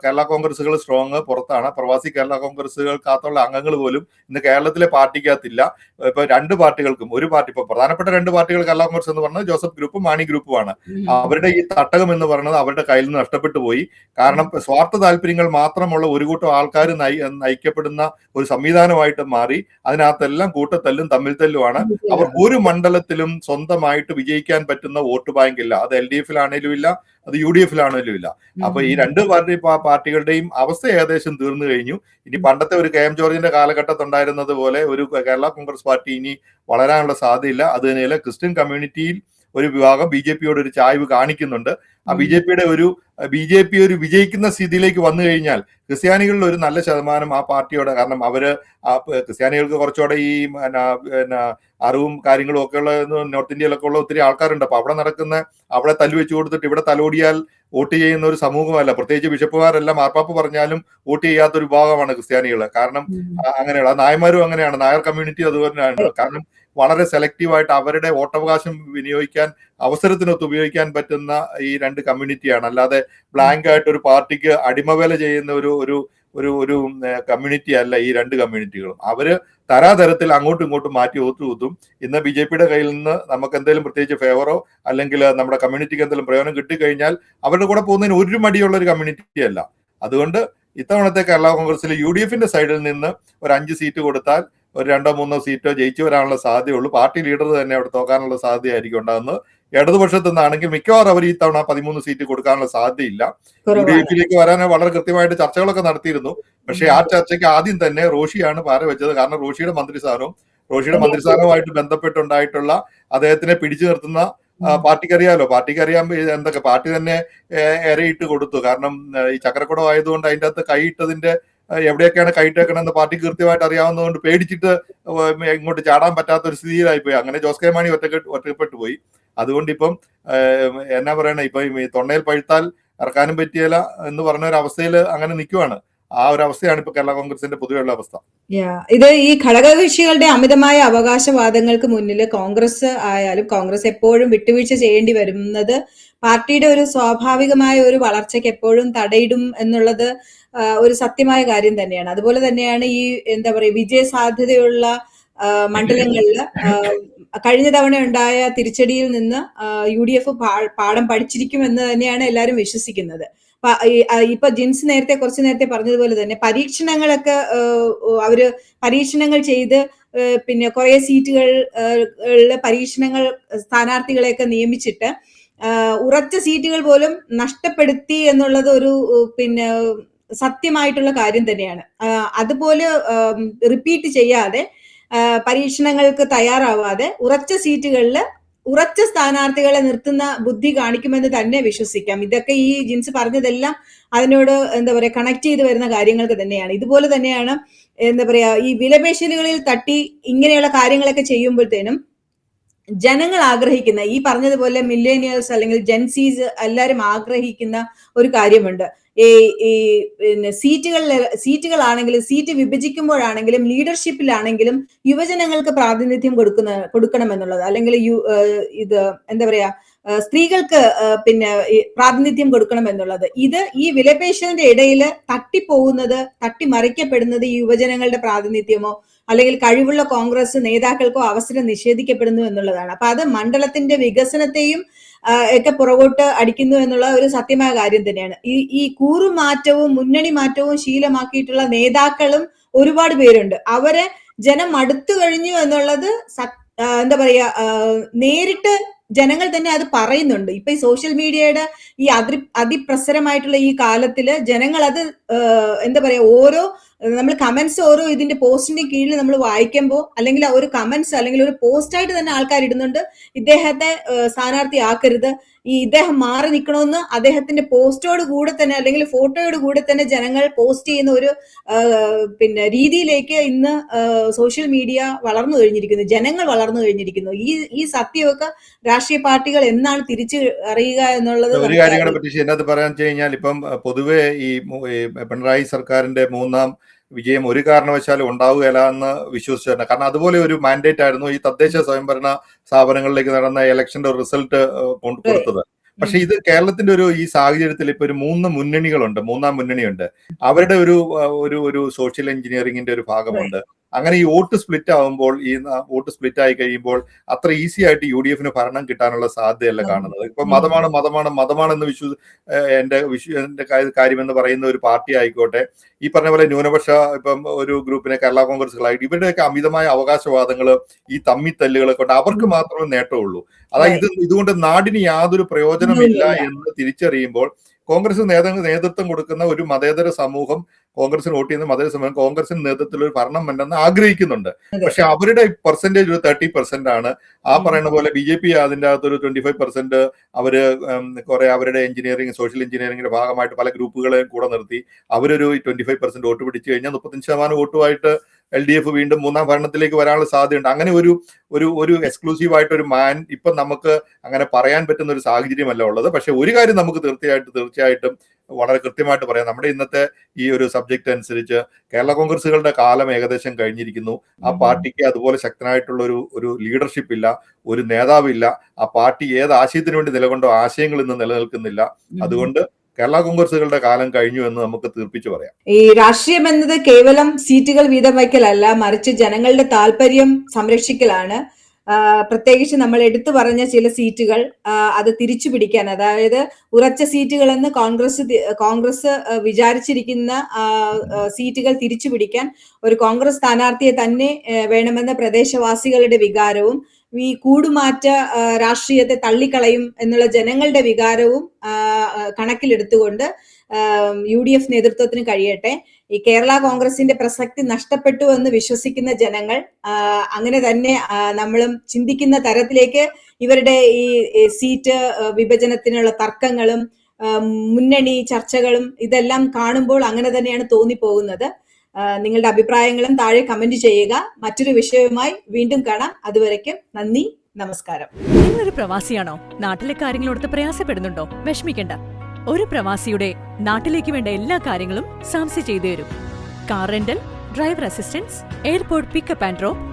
കേരള കോൺഗ്രസുകൾ സ്ട്രോങ് പുറത്താണ്. പ്രവാസി കേരള കോൺഗ്രസുകൾക്കകത്തുള്ള അംഗങ്ങൾ പോലും ഇന്ന് കേരളത്തിലെ പാർട്ടിക്കകത്തില്ല. ഇപ്പൊ 2 പാർട്ടികൾക്കും, ഒരു പാർട്ടി, ഇപ്പൊ പ്രധാനപ്പെട്ട 2 പാർട്ടികൾ കേരള കോൺഗ്രസ് എന്ന് പറഞ്ഞത് ജോസഫ് ഗ്രൂപ്പും മാണി ഗ്രൂപ്പുമാണ്. അവരുടെ ഈ തട്ടകം എന്ന് പറയുന്നത് അവരുടെ കയ്യിൽ നിന്ന് നഷ്ടപ്പെട്ടു പോയി. കാരണം സ്വാർത്ഥ താല്പര്യങ്ങൾ മാത്രമുള്ള ഒരു കൂട്ടം ആൾക്കാർ നയിക്കപ്പെടുന്ന ഒരു സംവിധാനമായിട്ട് മാറി. അതിനകത്തെല്ലാം കൂട്ടത്തല്ലും തമ്മിൽത്തല്ലുമാണ്. അവർ ഒരു മണ്ഡലത്തിലും സ്വന്തമായിട്ട് വിജയിക്കാൻ പറ്റുന്ന വോട്ട് ബാങ്ക് ഇല്ല. അത് LDF-ലാണേലും ഇല്ല, അത് UDF-ലാണേലും ഇല്ല. അപ്പൊ ഈ 2 പാർട്ടികളുടെയും അവസ്ഥ ഏകദേശം തീർന്നു കഴിഞ്ഞു. ഇനി പണ്ടത്തെ ഒരു KM ജോർജിന്റെ കാലഘട്ടത്തുണ്ടായിരുന്നത് പോലെ ഒരു കേരള കോൺഗ്രസ് പാർട്ടി ഇനി വളരാനുള്ള സാധ്യതയില്ല. അത് തന്നെയല്ല, ക്രിസ്ത്യൻ കമ്മ്യൂണിറ്റിയിൽ ഒരു വിഭാഗം BJP-യോട് ഒരു ചായ്വ് കാണിക്കുന്നുണ്ട്. ആ BJP ഒരു വിജയിക്കുന്ന സ്ഥിതിയിലേക്ക് വന്നു കഴിഞ്ഞാൽ ക്രിസ്ത്യാനികളിൽ ഒരു നല്ല ശതമാനം ആ പാർട്ടിയോടെ, കാരണം അവര് ക്രിസ്ത്യാനികൾക്ക് കുറച്ചുകൂടെ ഈ അറിവും കാര്യങ്ങളും ഒക്കെ ഉള്ള നോർത്ത് ഇന്ത്യയിലൊക്കെ ഉള്ള ഒത്തിരി ആൾക്കാരുണ്ട്. അപ്പൊ അവിടെ തല്ലു വെച്ച് കൊടുത്തിട്ട് ഇവിടെ തലോടിയാൽ വോട്ട് ചെയ്യുന്ന ഒരു സമൂഹമല്ല. പ്രത്യേകിച്ച് ബിഷപ്പുമാരെല്ലാം മാർപ്പാപ്പ് പറഞ്ഞാലും വോട്ട് ചെയ്യാത്തൊരു വിഭാഗമാണ് ക്രിസ്ത്യാനികൾ. കാരണം അങ്ങനെയുള്ള നായന്മാരും അങ്ങനെയാണ്, നായർ കമ്മ്യൂണിറ്റി അതുപോലെയാണ്. കാരണം വളരെ സെലക്റ്റീവായിട്ട് അവരുടെ വോട്ടവകാശം അവസരത്തിനൊത്ത് ഉപയോഗിക്കാൻ പറ്റുന്ന ഈ 2 കമ്മ്യൂണിറ്റിയാണ്. അല്ലാതെ ബ്ലാങ്ക് ആയിട്ട് ഒരു പാർട്ടിക്ക് അടിമവേല ചെയ്യുന്ന ഒരു കമ്മ്യൂണിറ്റി അല്ല ഈ 2 കമ്മ്യൂണിറ്റികളും. അവര് തരാതരത്തിൽ അങ്ങോട്ടും ഇങ്ങോട്ടും മാറ്റി ഒത്തുകൂത്തും. ഇന്ന് BJP-യുടെ കയ്യിൽ നിന്ന് നമുക്ക് എന്തെങ്കിലും പ്രത്യേകിച്ച് ഫേവറോ അല്ലെങ്കിൽ നമ്മുടെ കമ്മ്യൂണിറ്റിക്ക് എന്തെങ്കിലും പ്രയോജനം കിട്ടിക്കഴിഞ്ഞാൽ അവരുടെ കൂടെ പോകുന്നതിന് ഒരു മടിയുള്ള ഒരു കമ്മ്യൂണിറ്റി അല്ല. അതുകൊണ്ട് ഇത്തവണത്തെ കേരള കോൺഗ്രസിൽ UDF-ന്റെ സൈഡിൽ നിന്ന് ഒരു 5 സീറ്റ് കൊടുത്താൽ ഒരു 2-3 സീറ്റോ ജയിച്ചു വരാനുള്ള സാധ്യതയുള്ളൂ. പാർട്ടി ലീഡർ തന്നെ അവിടെ തോക്കാനുള്ള സാധ്യതയായിരിക്കും ഉണ്ടാകുന്നത്. ഇടതുപക്ഷത്തു നിന്നാണെങ്കിൽ മിക്കവാറും അവർ ഈ തവണ 13 സീറ്റ് കൊടുക്കാനുള്ള സാധ്യതയില്ല. UDF-ലേക്ക് വരാൻ വളരെ കൃത്യമായിട്ട് ചർച്ചകളൊക്കെ നടത്തിയിരുന്നു. പക്ഷേ ആ ചർച്ചയ്ക്ക് ആദ്യം തന്നെ റോഷിയാണ് പാര വെച്ചത്. കാരണം റോഷിയുടെ മന്ത്രിസ്ഥാനവുമായിട്ട് ബന്ധപ്പെട്ടുണ്ടായിട്ടുള്ള അദ്ദേഹത്തിനെ പിടിച്ചു നിർത്തുന്ന പാർട്ടിക്ക് അറിയാമല്ലോ, പാർട്ടിക്ക് അറിയാൻ എന്തൊക്കെ പാർട്ടി തന്നെ ഇരയിട്ട് കൊടുത്തു. കാരണം ഈ ചക്രക്കുടം ആയതുകൊണ്ട് അതിൻ്റെ അകത്ത് കൈയിട്ടതിന്റെ എവിടെയൊക്കെയാണ് കൈയിട്ടേക്കണമെന്ന് പാർട്ടിക്ക് കൃത്യമായിട്ട് അറിയാവുന്നതുകൊണ്ട് പേടിച്ചിട്ട് ഇങ്ങോട്ട് ചാടാൻ പറ്റാത്ത ഒരു സ്ഥിതിയിലായിപ്പോയി. അങ്ങനെ ജോസ് കെ മാണി ഒറ്റപ്പെട്ടു പോയി. അതുകൊണ്ട് ഇപ്പം എന്നാ പറയണേ, ഇപ്പം ഈ തൊണ്ടയിൽ പഴുത്താൽ ഇറക്കാനും പറ്റിയല്ല എന്ന് പറഞ്ഞ ഒരു അവസ്ഥയിൽ അങ്ങനെ നിൽക്കുവാണ്. ആ ഒരു അവസ്ഥയാണ് ഇപ്പൊ കേരള കോൺഗ്രസിന്റെ പൊതുവെയുള്ള അവസ്ഥ. ഇത് ഈ ഘടകകക്ഷികളുടെ അമിതമായ അവകാശവാദങ്ങൾക്ക് മുന്നിൽ കോൺഗ്രസ് ആയാലും കോൺഗ്രസ് എപ്പോഴും വിട്ടുവീഴ്ച ചെയ്യേണ്ടി വരുന്നത് പാർട്ടിയുടെ ഒരു സ്വാഭാവികമായ ഒരു വളർച്ചയ്ക്ക് എപ്പോഴും തടയിടും എന്നുള്ളത് ഒരു സത്യമായ കാര്യം തന്നെയാണ്. അതുപോലെ തന്നെയാണ് ഈ എന്താ പറയുക വിജയ സാധ്യതയുള്ള മണ്ഡലങ്ങളിൽ കഴിഞ്ഞ തവണ ഉണ്ടായ തിരിച്ചടിയിൽ നിന്ന് UDF പാഠം പഠിച്ചിരിക്കുമെന്ന് തന്നെയാണ് എല്ലാവരും വിശ്വസിക്കുന്നത്. ഇപ്പൊ ജിൻസ് കുറച്ചു നേരത്തെ പറഞ്ഞതുപോലെ തന്നെ പരീക്ഷണങ്ങളൊക്കെ അവര് പരീക്ഷണങ്ങൾ ചെയ്ത് പിന്നെ കുറെ സീറ്റുകളിലെ പരീക്ഷണങ്ങൾ സ്ഥാനാർത്ഥികളെയൊക്കെ നിയമിച്ചിട്ട് ഉറച്ച സീറ്റുകൾ പോലും നഷ്ടപ്പെടുത്തി എന്നുള്ളത് ഒരു പിന്നെ സത്യമായിട്ടുള്ള കാര്യം തന്നെയാണ്. അതുപോലെ റിപ്പീറ്റ് ചെയ്യാതെ പരീക്ഷണങ്ങൾക്ക് തയ്യാറാവാതെ ഉറച്ച സീറ്റുകളിൽ ഉറച്ച സ്ഥാനാർത്ഥികളെ നിർത്തുന്ന ബുദ്ധി കാണിക്കുമെന്ന് തന്നെ വിശ്വസിക്കാം. ഇതൊക്കെ ഈ ജിൻസ് പറഞ്ഞതെല്ലാം അതിനോട് എന്താ പറയാ കണക്ട് ചെയ്ത് വരുന്ന കാര്യങ്ങൾക്ക് തന്നെയാണ്. ഇതുപോലെ തന്നെയാണ് എന്താ പറയാ ഈ വിലപേശലുകളിൽ തട്ടി ഇങ്ങനെയുള്ള കാര്യങ്ങളൊക്കെ ചെയ്യുമ്പോഴത്തേനും ജനങ്ങൾ ആഗ്രഹിക്കുന്ന ഈ പറഞ്ഞതുപോലെ മില്ലേനിയൽസ് അല്ലെങ്കിൽ ജെൻസീസ് എല്ലാവരും ആഗ്രഹിക്കുന്ന ഒരു കാര്യമുണ്ട്. ഈ പിന്നെ സീറ്റുകളാണെങ്കിലും സീറ്റ് വിഭജിക്കുമ്പോഴാണെങ്കിലും ലീഡർഷിപ്പിലാണെങ്കിലും യുവജനങ്ങൾക്ക് പ്രാതിനിധ്യം കൊടുക്കണമെന്നുള്ളത്, അല്ലെങ്കിൽ ഇത് എന്താ പറയാ സ്ത്രീകൾക്ക് പിന്നെ പ്രാതിനിധ്യം കൊടുക്കണം എന്നുള്ളത്. ഇത് ഈ വിലപേശലിന്റെ ഇടയിൽ തട്ടിമറിക്കപ്പെടുന്നത് ഈ യുവജനങ്ങളുടെ പ്രാതിനിധ്യമോ അല്ലെങ്കിൽ കഴിവുള്ള കോൺഗ്രസ് നേതാക്കൾക്കോ അവസരം നിഷേധിക്കപ്പെടുന്നു എന്നുള്ളതാണ്. അപ്പൊ അത് മണ്ഡലത്തിന്റെ വികസനത്തെയും ഒക്കെ പുറകോട്ട് അടിക്കുന്നു എന്നുള്ള ഒരു സത്യമായ കാര്യം തന്നെയാണ്. ഈ കൂറുമാറ്റവും മുന്നണി മാറ്റവും ശീലമാക്കിയിട്ടുള്ള നേതാക്കളും ഒരുപാട് പേരുണ്ട്. അവരെ ജനം മടുത്തു കഴിഞ്ഞു എന്നുള്ളത് എന്താ പറയാ നേരിട്ട് ജനങ്ങൾ തന്നെ അത് പറയുന്നുണ്ട്. ഇപ്പൊ ഈ സോഷ്യൽ മീഡിയയുടെ ഈ അതിപ്രസരമായിട്ടുള്ള ഈ കാലത്തില് ജനങ്ങൾ അത് എന്താ പറയാ നമ്മൾ കമന്റ്സ് ഓരോ ഇതിന്റെ പോസ്റ്റിന്റെ കീഴിൽ നമ്മൾ വായിക്കുമ്പോൾ അല്ലെങ്കിൽ ഒരു കമന്റ്സ് അല്ലെങ്കിൽ ഒരു പോസ്റ്റായിട്ട് തന്നെ ആൾക്കാർ ഇടുന്നുണ്ട്, ഇദ്ദേഹത്തെ സ്ഥാനാർത്ഥി ആക്കരുത്, ഇദ്ദേഹം മാറി നിൽക്കണമെന്ന് അദ്ദേഹത്തിന്റെ പോസ്റ്റോട് കൂടെ തന്നെ അല്ലെങ്കിൽ ഫോട്ടോയോട് കൂടെ തന്നെ ജനങ്ങൾ പോസ്റ്റ് ചെയ്യുന്ന ഒരു പിന്നെ രീതിയിലേക്ക് ഇന്ന് സോഷ്യൽ മീഡിയ വളർന്നു കഴിഞ്ഞിരിക്കുന്നു, ജനങ്ങൾ വളർന്നു കഴിഞ്ഞിരിക്കുന്നു. ഈ സത്യമൊക്കെ രാഷ്ട്രീയ പാർട്ടികൾ എന്നാണ് തിരിച്ചു അറിയുക എന്നുള്ളത് ഒരു കാര്യങ്ങളെ പറ്റി എന്നത് പറയാൻ വെച്ച് കഴിഞ്ഞാൽ ഇപ്പം പൊതുവെ ഈ പിണറായി സർക്കാരിന്റെ മൂന്നാം വിജയം ഒരു കാരണവശാലും ഉണ്ടാവുകയില്ല എന്ന് വിശ്വസിച്ചു തന്നെ. കാരണം അതുപോലെ ഒരു മാൻഡേറ്റ് ആയിരുന്നു ഈ തദ്ദേശ സ്വയംഭരണ സ്ഥാപനങ്ങളിലേക്ക് നടന്ന ഇലക്ഷന്റെ റിസൾട്ട് കൊടുത്തത്. പക്ഷെ ഇത് കേരളത്തിന്റെ ഈ സാഹചര്യത്തിൽ ഇപ്പൊ ഒരു മൂന്നാം മുന്നണിയുണ്ട്. അവരുടെ ഒരു സോഷ്യൽ എഞ്ചിനീയറിംഗിന്റെ ഒരു ഭാഗമുണ്ട്. അങ്ങനെ ഈ വോട്ട് സ്പ്ലിറ്റ് ആവുമ്പോൾ വോട്ട് സ്പ്ലിറ്റ് ആയി കഴിയുമ്പോൾ അത്ര ഈസി ആയിട്ട് UDF ഭരണം കിട്ടാനുള്ള സാധ്യതയല്ല കാണുന്നത്. ഇപ്പൊ മതമാണെന്ന് എന്റെ കാര്യമെന്ന് പറയുന്ന ഒരു പാർട്ടി ആയിക്കോട്ടെ, ഈ പറഞ്ഞ പോലെ ന്യൂനപക്ഷ ഇപ്പം ഒരു ഗ്രൂപ്പിനെ കേരള കോൺഗ്രസുകളായിട്ട് ഇവരുടെയൊക്കെ അമിതമായ അവകാശവാദങ്ങൾ ഈ തമ്മിത്തല്ലുകളെ കൊണ്ട് അവർക്ക് മാത്രമേ നേട്ടമുള്ളൂ. അതായത് ഇതുകൊണ്ട് നാടിന് യാതൊരു പ്രയോജനമില്ല എന്ന് തിരിച്ചറിയുമ്പോൾ കോൺഗ്രസ് നേതൃത്വം കൊടുക്കുന്ന ഒരു മതേതര സമൂഹം, കോൺഗ്രസിന് വോട്ട് ചെയ്യുന്ന മതേതര സമൂഹം കോൺഗ്രസിന് നേതൃത്വത്തിൽ ഒരു ഭരണം വേണ്ടെന്ന് ആഗ്രഹിക്കുന്നുണ്ട്. പക്ഷെ അവരുടെ പെർസെന്റേജ് ഒരു 30% ആണ്. ആ പറയുന്ന പോലെ BJP അതിൻ്റെ അകത്തൊരു 25% അവര് കുറെ അവരുടെ സോഷ്യൽ എഞ്ചിനീയറിംഗിന്റെ ഭാഗമായിട്ട് പല ഗ്രൂപ്പുകളെയും കൂടെ നിർത്തി അവരൊരു 25% വോട്ട് പിടിച്ചു കഴിഞ്ഞാൽ 35% വോട്ടുമായിട്ട് LDF വീണ്ടും മൂന്നാം ഭരണത്തിലേക്ക് വരാനുള്ള സാധ്യതയുണ്ട്. അങ്ങനെ ഒരു എക്സ്ക്ലൂസീവ് ആയിട്ട് ഒരു ഇപ്പം നമുക്ക് അങ്ങനെ പറയാൻ പറ്റുന്ന ഒരു സാഹചര്യമല്ല ഉള്ളത്. പക്ഷെ ഒരു കാര്യം നമുക്ക് തീർച്ചയായിട്ടും വളരെ കൃത്യമായിട്ട് പറയാം. നമ്മുടെ ഇന്നത്തെ ഈ ഒരു സബ്ജക്ട് അനുസരിച്ച് കേരള കോൺഗ്രസുകളുടെ കാലം ഏകദേശം കഴിഞ്ഞിരിക്കുന്നു. ആ പാർട്ടിക്ക് അതുപോലെ ശക്തനായിട്ടുള്ള ഒരു ലീഡർഷിപ്പ് ഇല്ല, ഒരു നേതാവില്ല. ആ പാർട്ടി ഏത് ആശയത്തിന് വേണ്ടി നിലകൊണ്ടോ ആശയങ്ങൾ ഇന്ന് നിലനിൽക്കുന്നില്ല. അതുകൊണ്ട് കേരള കോൺഗ്രസുകളുടെ കാലം കഴിഞ്ഞു എന്ന് നമുക്ക് തീർപ്പിച്ചു പറയാം. ഈ രാഷ്ട്രീയം എന്നത് കേവലം സീറ്റുകൾ വീതം വയ്ക്കലല്ല, മറിച്ച് ജനങ്ങളുടെ താല്പര്യം സംരക്ഷിക്കലാണ്. പ്രത്യേകിച്ച് നമ്മൾ എടുത്തു പറഞ്ഞ ചില സീറ്റുകൾ അത് തിരിച്ചു പിടിക്കാൻ, അതായത് ഉറച്ച സീറ്റുകൾ എന്ന് കോൺഗ്രസ് വിചാരിച്ചിരിക്കുന്ന സീറ്റുകൾ തിരിച്ചു പിടിക്കാൻ ഒരു കോൺഗ്രസ് സ്ഥാനാർത്ഥിയെ തന്നെ വേണമെന്ന പ്രദേശവാസികളുടെ വികാരവും ഈ കൂടുമാറ്റ രാഷ്ട്രീയത്തെ തള്ളിക്കളയും എന്നുള്ള ജനങ്ങളുടെ വികാരവും കണക്കിലെടുത്തുകൊണ്ട് UDF നേതൃത്വത്തിന് കഴിയട്ടെ. ഈ കേരള കോൺഗ്രസിന്റെ പ്രസക്തി നഷ്ടപ്പെട്ടു എന്ന് വിശ്വസിക്കുന്ന ജനങ്ങൾ അങ്ങനെ തന്നെ നമ്മളും ചിന്തിക്കുന്ന തരത്തിലേക്ക് ഇവരുടെ ഈ സീറ്റ് വിഭജനത്തിനുള്ള തർക്കങ്ങളും മുന്നണി ചർച്ചകളും ഇതെല്ലാം കാണുമ്പോൾ അങ്ങനെ തന്നെയാണ് തോന്നിപ്പോകുന്നത്. നിങ്ങളുടെ അഭിപ്രായങ്ങളും താഴെ കമന്റ് ചെയ്യുക. മറ്റൊരു വിഷയവുമായി വീണ്ടും കാണാം. അതുവരയ്ക്കും നന്ദി, നമസ്കാരം. നിങ്ങളൊരു പ്രവാസിയാണോ? നാട്ടിലെ കാര്യങ്ങളോടത്ത് പ്രയാസപ്പെടുന്നുണ്ടോ? വിഷമിക്കണ്ട. ഒരു പ്രവാസിയുടെ നാട്ടിലേക്ക് വേണ്ട എല്ലാ കാര്യങ്ങളും സാംസി ചെയ്തു തരും. Car rental, driver assistance, airport pickup and drop,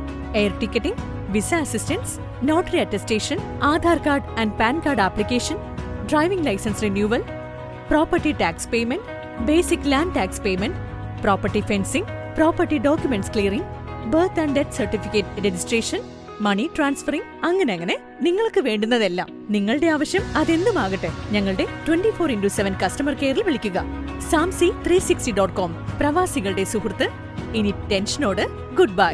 air ticketing, visa assistance, notary attestation, Aadhaar card and PAN card application, driving licence renewal, property tax payment, basic land tax payment, property fencing, property documents clearing, birth and death certificate registration, money transferring, അങ്ങനെ നിങ്ങൾക്ക് വേണ്ടുന്നതെല്ലാം. നിങ്ങളുടെ ആവശ്യം അതെന്തുമാകട്ടെ, ഞങ്ങളുടെ 24x7 customer കെയറിൽ വിളിക്കുക. samsi360.com, പ്രവാസികളുടെ സുഹൃത്ത്. ഇനി ടെൻഷനോട് ഗുഡ് ബൈ.